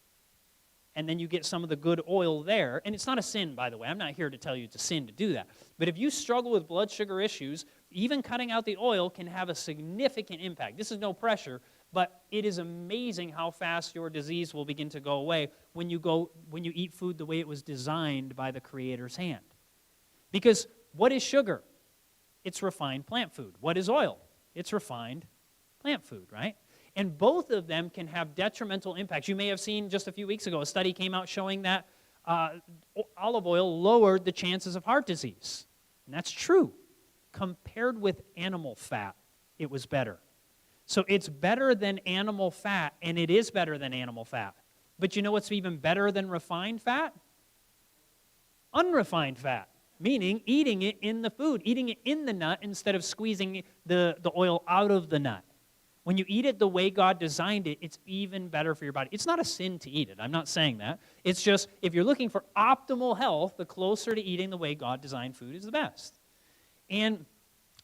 and then you get some of the good oil there. And it's not a sin, by the way. I'm not here to tell you it's a sin to do that. But if you struggle with blood sugar issues, even cutting out the oil can have a significant impact. This is no pressure, but it is amazing how fast your disease will begin to go away when you eat food the way it was designed by the Creator's hand. Because what is sugar? It's refined plant food. What is oil? It's refined plant food, right? And both of them can have detrimental impacts. You may have seen just a few weeks ago, a study came out showing that olive oil lowered the chances of heart disease. And that's true. Compared with animal fat, it was better. So it's better than animal fat, and it is better than animal fat. But you know what's even better than refined fat? Unrefined fat, meaning eating it in the food, eating it in the nut instead of squeezing the oil out of the nut. When you eat it the way God designed it, it's even better for your body. It's not a sin to eat it. I'm not saying that. It's just, if you're looking for optimal health, the closer to eating the way God designed food is the best. And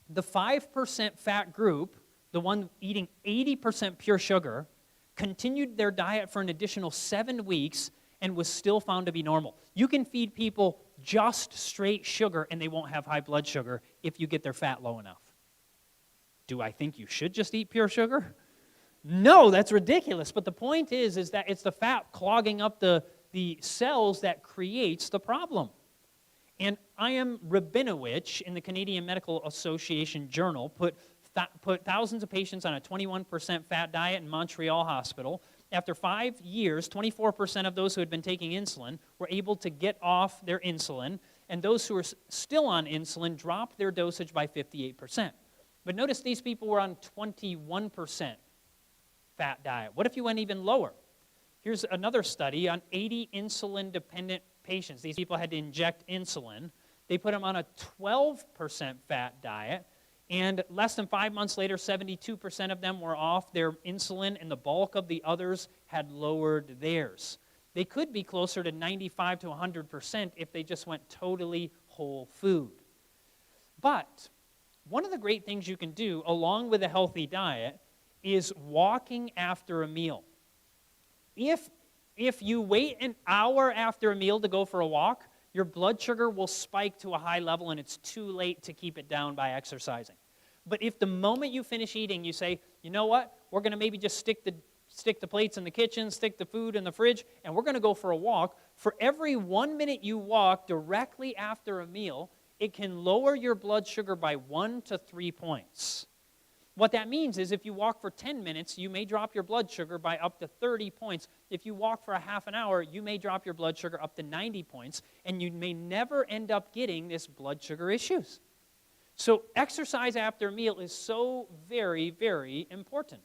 the 5% fat group, the one eating 80% pure sugar, continued their diet for an additional 7 weeks and was still found to be normal. You can feed people just straight sugar and they won't have high blood sugar if you get their fat low enough. Do I think you should just eat pure sugar? No, that's ridiculous. But the point is that it's the fat clogging up the cells that creates the problem. And I.M. Rabinowitz in the Canadian Medical Association Journal put thousands of patients on a 21% fat diet in Montreal Hospital. After 5 years, 24% of those who had been taking insulin were able to get off their insulin, and those who were still on insulin dropped their dosage by 58%. But notice these people were on 21% fat diet. What if you went even lower? Here's another study on 80 insulin-dependent patients. These people had to inject insulin. They put them on a 12% fat diet, and less than 5 months later, 72% of them were off their insulin, and the bulk of the others had lowered theirs. They could be closer to 95 to 100% if they just went totally whole food. But one of the great things you can do, along with a healthy diet, is walking after a meal. If you wait an hour after a meal to go for a walk, your blood sugar will spike to a high level and it's too late to keep it down by exercising. But if the moment you finish eating, you say, you know what, we're going to maybe just stick the plates in the kitchen, stick the food in the fridge, and we're going to go for a walk. For every 1 minute you walk directly after a meal, it can lower your blood sugar by 1 to 3 points. What that means is if you walk for 10 minutes, you may drop your blood sugar by up to 30 points. If you walk for a half an hour, you may drop your blood sugar up to 90 points, and you may never end up getting this blood sugar issues. So exercise after a meal is so very, very important.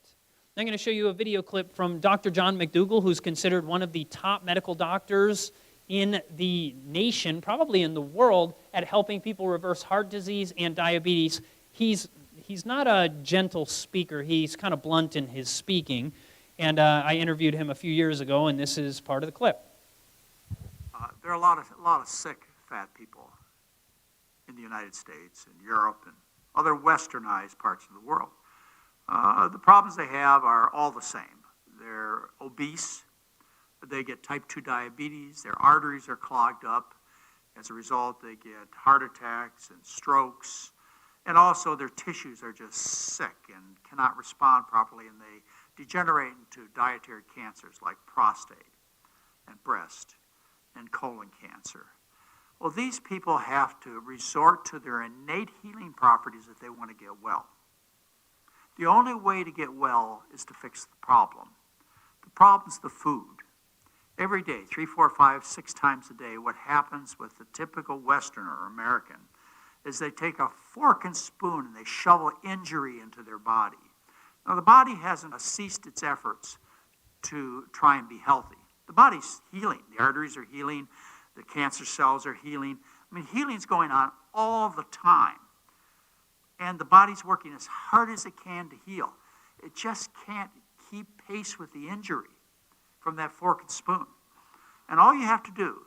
I'm going to show you a video clip from Dr. John McDougall, who's considered one of the top medical doctors in the nation, probably in the world, at helping people reverse heart disease and diabetes. He's not a gentle speaker. He's kind of blunt in his speaking. And I interviewed him a few years ago, and this is part of the clip. There are a lot of sick fat people in the United States and Europe and other westernized parts of the world. The problems they have are all the same. They're obese. They get type 2 diabetes. Their arteries are clogged up. As a result, they get heart attacks and strokes. And also their tissues are just sick and cannot respond properly, and they degenerate into dietary cancers like prostate and breast and colon cancer. Well, these people have to resort to their innate healing properties if they want to get well. The only way to get well is to fix the problem. The problem's the food. Every day, 3, 4, 5, 6 times a day, what happens with the typical Westerner or American is they take a fork and spoon and they shovel injury into their body. Now, the body hasn't ceased its efforts to try and be healthy. The body's healing. The arteries are healing. The cancer cells are healing. I mean, healing's going on all the time. And the body's working as hard as it can to heal. It just can't keep pace with the injury from that fork and spoon. And all you have to do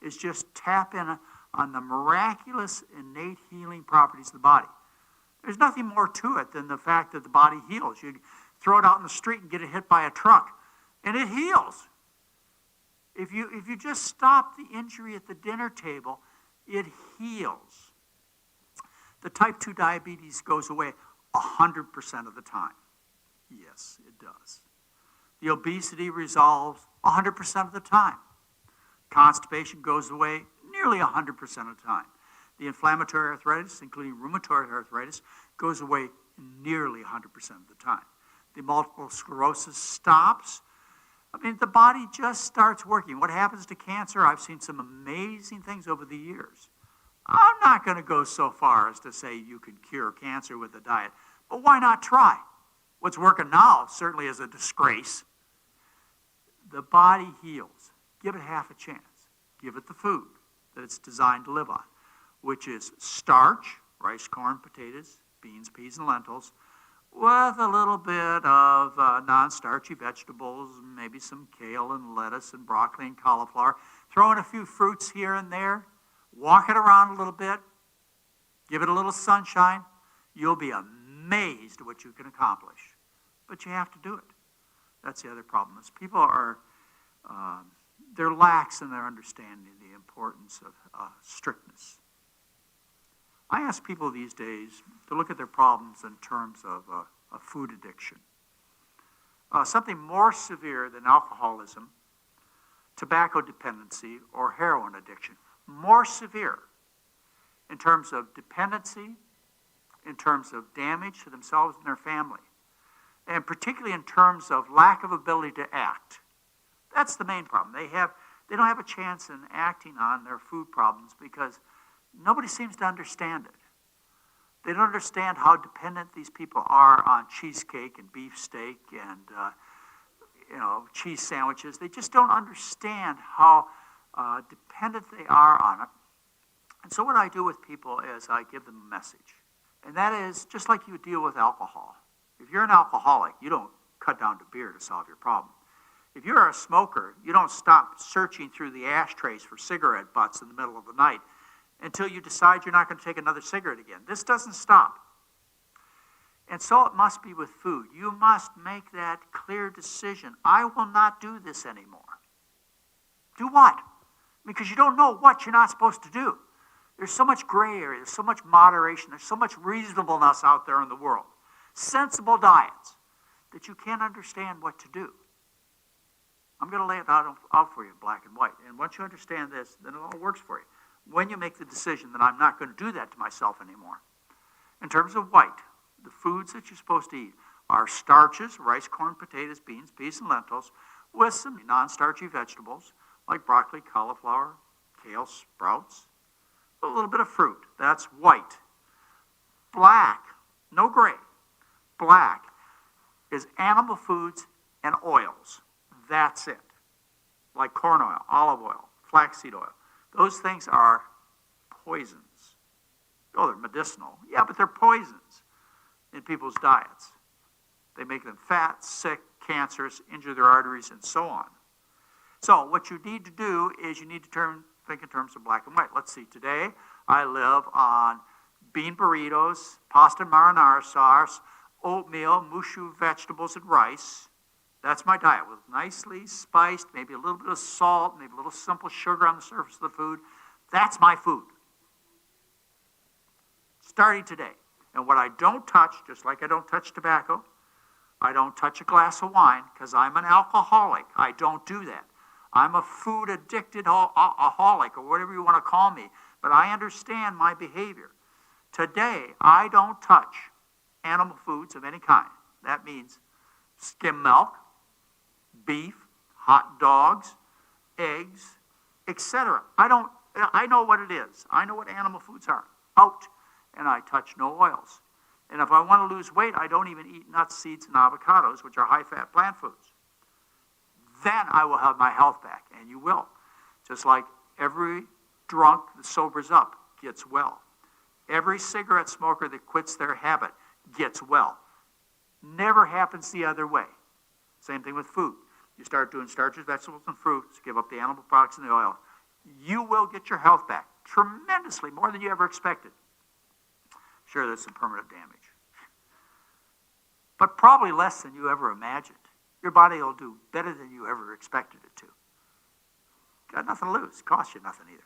is just tap in on the miraculous innate healing properties of the body. There's nothing more to it than the fact that the body heals. You throw it out in the street and get it hit by a truck, and it heals. If you just stop the injury at the dinner table, it heals. The type 2 diabetes goes away 100% of the time. Yes, it does. The obesity resolves 100% of the time. Constipation goes away nearly 100% of the time. The inflammatory arthritis, including rheumatoid arthritis, goes away nearly 100% of the time. The multiple sclerosis stops. I mean, the body just starts working. What happens to cancer? I've seen some amazing things over the years. I'm not going to go so far as to say you can cure cancer with a diet, but why not try? What's working now certainly is a disgrace. The body heals. Give it half a chance. Give it the food that it's designed to live on, which is starch, rice, corn, potatoes, beans, peas, and lentils, with a little bit of non-starchy vegetables, maybe some kale and lettuce and broccoli and cauliflower. Throw in a few fruits here and there. Walk it around a little bit. Give it a little sunshine. You'll be amazed at what you can accomplish. But you have to do it. That's the other problem. Is people are, they're lax in their understanding of the importance of strictness. I ask people these days to look at their problems in terms of food addiction. Something more severe than alcoholism, tobacco dependency, or heroin addiction. More severe in terms of dependency, in terms of damage to themselves and their family, and particularly in terms of lack of ability to act. That's the main problem. They don't have a chance in acting on their food problems because nobody seems to understand it. They don't understand how dependent these people are on cheesecake and beefsteak and cheese sandwiches. They just don't understand how dependent they are on it. And so what I do with people is I give them a message. And that is, just like you deal with alcohol. If you're an alcoholic, you don't cut down to beer to solve your problem. If you're a smoker, you don't stop searching through the ashtrays for cigarette butts in the middle of the night until you decide you're not going to take another cigarette again. This doesn't stop. And so it must be with food. You must make that clear decision. I will not do this anymore. Do what? Because you don't know what you're not supposed to do. There's so much gray area. There's so much moderation. There's so much reasonableness out there in the world. Sensible diets that you can't understand what to do. I'm going to lay it out for you in black and white. And once you understand this, then it all works for you. When you make the decision that I'm not going to do that to myself anymore. In terms of white, the foods that you're supposed to eat are starches, rice, corn, potatoes, beans, peas, and lentils, with some non-starchy vegetables like broccoli, cauliflower, kale, sprouts, a little bit of fruit. That's white. Black, no gray. Black is animal foods and oils. That's it. Like corn oil, olive oil, flaxseed oil. Those things are poisons. Oh, they're medicinal. Yeah, but they're poisons in people's diets. They make them fat, sick, cancerous, injure their arteries, and so on. So what you need to do is you need to think in terms of black and white. Let's see, today I live on bean burritos, pasta marinara sauce, oatmeal, mushu vegetables, and rice. That's my diet, with nicely spiced, maybe a little bit of salt, maybe a little simple sugar on the surface of the food. That's my food. Starting today. And what I don't touch, just like I don't touch tobacco, I don't touch a glass of wine because I'm an alcoholic. I don't do that. I'm a food addicted aholic, or whatever you want to call me, but I understand my behavior. Today, I don't touch animal foods of any kind. That means skim milk, beef, hot dogs, eggs, etc. I know what it is. I know what animal foods are. Out. And I touch no oils. And if I want to lose weight, I don't even eat nuts, seeds, and avocados, which are high-fat plant foods. Then I will have my health back, and you will. Just like every drunk that sobers up gets well. Every cigarette smoker that quits their habit gets well. Never happens the other way. Same thing with food. You start doing starches, vegetables, and fruits, give up the animal products and the oil. You will get your health back. tremendously, more than you ever expected. Sure, there's some permanent damage, but probably less than you ever imagined. Your body will do better than you ever expected it to. Got nothing to lose. Costs you nothing either.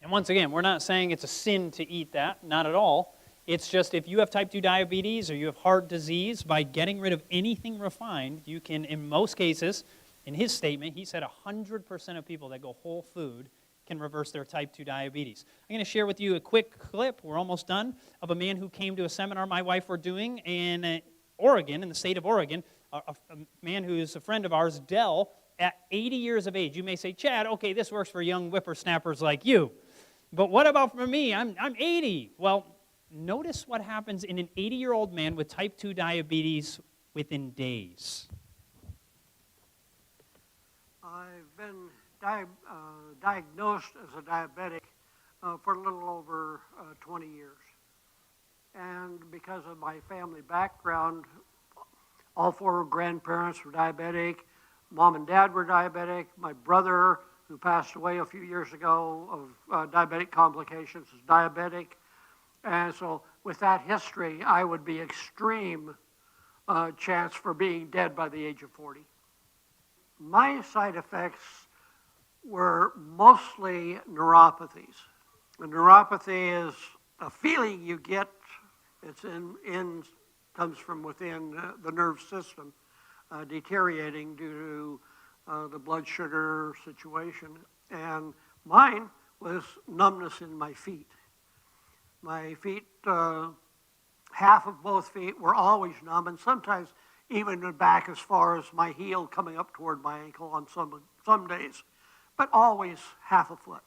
And once again, we're not saying it's a sin to eat that, not at all. It's just if you have type 2 diabetes or you have heart disease, by getting rid of anything refined, you can, in most cases, in his statement, he said 100% of people that go whole food can reverse their type 2 diabetes. I'm going to share with you a quick clip, we're almost done, of a man who came to a seminar my wife were doing in Oregon, in the state of Oregon, a man who is a friend of ours, Dell, at 80 years of age. You may say, Chad, okay, this works for young whippersnappers like you. But what about for me? I'm 80. Well, notice what happens in an 80-year-old man with type 2 diabetes within days. I've been diagnosed as a diabetic for a little over 20 years. And because of my family background, all four grandparents were diabetic. Mom and dad were diabetic. My brother, who passed away a few years ago of diabetic complications, is diabetic. And so with that history, I would be extreme chance for being dead by the age of 40. My side effects were mostly neuropathies. A neuropathy is a feeling you get. It's comes from within the nerve system, deteriorating due to the blood sugar situation. And mine was numbness in my feet. My feet, half of both feet were always numb, and sometimes even back as far as my heel coming up toward my ankle on some days, but always half a foot.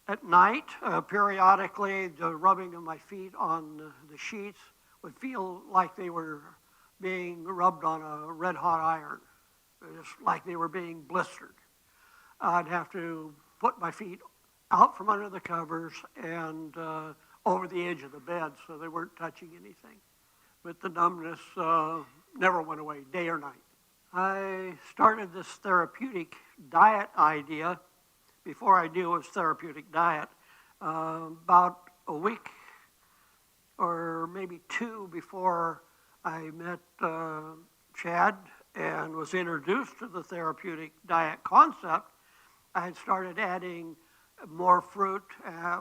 At night, periodically, the rubbing of my feet on the sheets would feel like they were being rubbed on a red-hot iron, just like they were being blistered. I'd have to put my feet out from under the covers and over the edge of the bed so they weren't touching anything. But the numbness never went away, day or night. I started this therapeutic diet idea before I knew it was therapeutic diet, about a week or maybe two before I met Chad and was introduced to the therapeutic diet concept. I had started adding more fruit,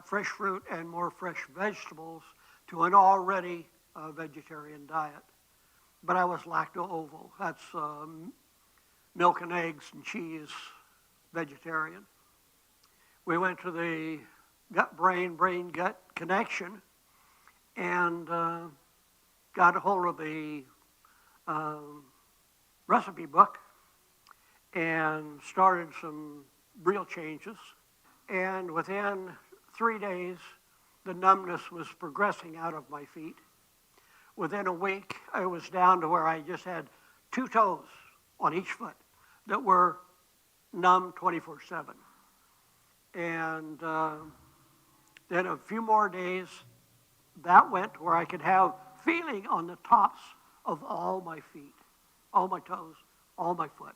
fresh fruit, and more fresh vegetables to an already vegetarian diet. But I was lacto-ovo. That's milk and eggs and cheese vegetarian. We went to the gut-brain, brain-gut connection and got a hold of the recipe book and started some real changes. And within 3 days, the numbness was progressing out of my feet. Within a week, I was down to where I just had 2 toes on each foot that were numb 24/7. And then a few more days, that went to where I could have feeling on the tops of all my feet, all my toes, all my foot.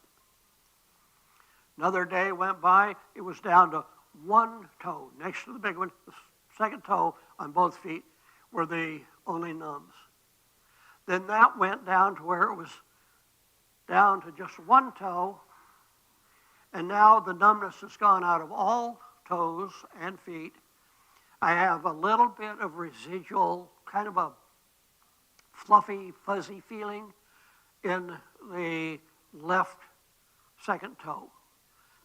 Another day went by, it was down to 1 toe next to the big one. The second toe on both feet were the only numbs. Then that went down to where it was down to just 1 toe, and now the numbness has gone out of all toes and feet. I have a little bit of residual, kind of a fluffy, fuzzy feeling in the left second toe.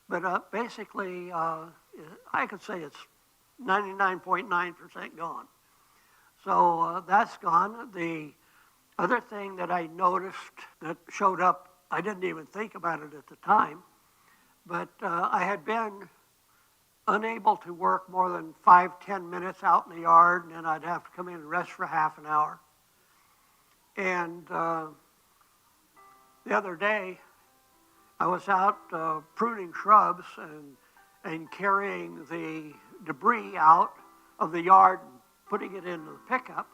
But basically, I could say it's 99.9% gone. So that's gone. The other thing that I noticed that showed up, I didn't even think about it at the time, but I had been unable to work more than 5-10 minutes out in the yard, and then I'd have to come in and rest for half an hour. And the other day, I was out pruning shrubs and carrying the debris out of the yard and putting it into the pickup.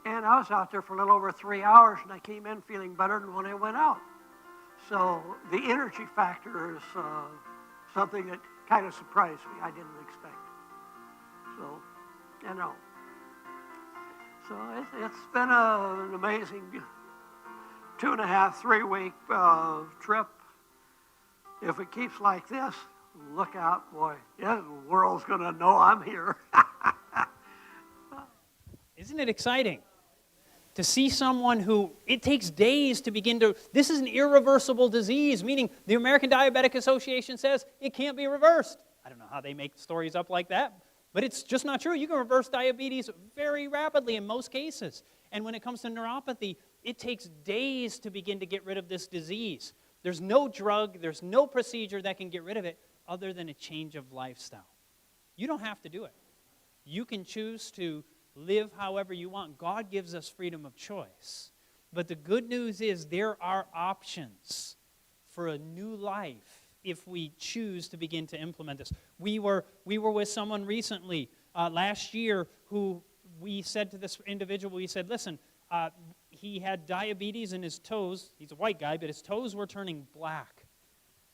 And I was out there for a little over 3 hours, and I came in feeling better than when I went out. So the energy factor is something that kind of surprised me. I didn't expect it. So, you know. So it's been an amazing 2.5, 3-week trip. If it keeps like this, look out, boy. Yeah, the world's going to know I'm here. Isn't it exciting to see someone who, it takes days to begin to, this is an irreversible disease, meaning the American Diabetic Association says it can't be reversed. I don't know how they make stories up like that, but it's just not true. You can reverse diabetes very rapidly in most cases. And when it comes to neuropathy, it takes days to begin to get rid of this disease. There's no drug, there's no procedure that can get rid of it other than a change of lifestyle. You don't have to do it. You can choose to live however you want. God gives us freedom of choice. But the good news is there are options for a new life if we choose to begin to implement this. We were with someone recently last year who we said to this individual, we said, listen, he had diabetes in his toes. He's a white guy, but his toes were turning black.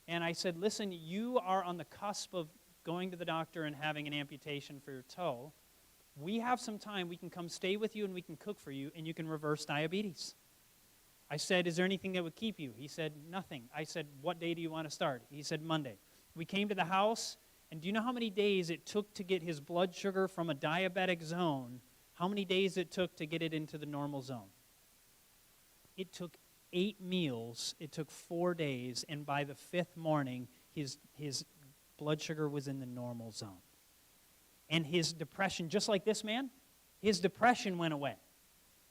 And I said, listen, you are on the cusp of going to the doctor and having an amputation for your toe. We have some time. We can come stay with you and we can cook for you and you can reverse diabetes. I said, is there anything that would keep you? He said, nothing. I said, what day do you want to start? He said, Monday. We came to the house, and do you know how many days it took to get his blood sugar from a diabetic zone? How many days it took to get it into the normal zone? It took 8 meals. It took 4 days, and by the 5th morning, his blood sugar was in the normal zone. And his depression, just like this man, his depression went away.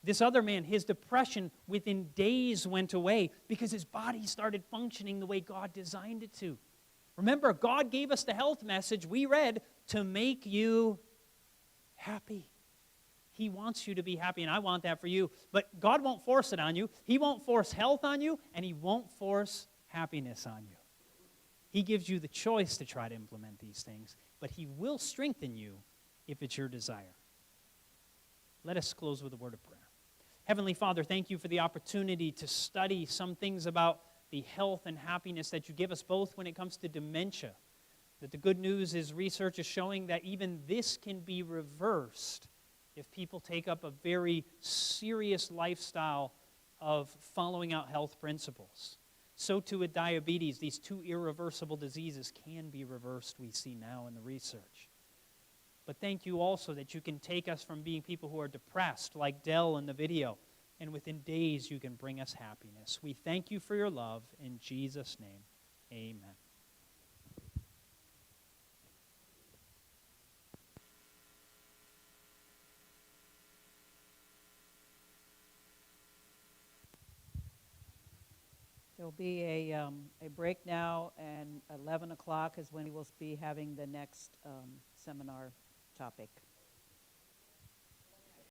This other man, his depression within days went away because his body started functioning the way God designed it to. Remember, God gave us the health message we read to make you happy. He wants you to be happy, and I want that for you. But God won't force it on you. He won't force health on you, and He won't force happiness on you. He gives you the choice to try to implement these things, but He will strengthen you if it's your desire. Let us close with a word of prayer. Heavenly Father, thank you for the opportunity to study some things about the health and happiness that you give us both when it comes to dementia. That the good news is research is showing that even this can be reversed if people take up a very serious lifestyle of following out health principles. So too with diabetes, these 2 irreversible diseases can be reversed, we see now in the research. But thank you also that you can take us from being people who are depressed, like Dell in the video, and within days you can bring us happiness. We thank you for your love. In Jesus' name, amen. There'll be a break now, and 11 o'clock is when we will be having the next seminar topic.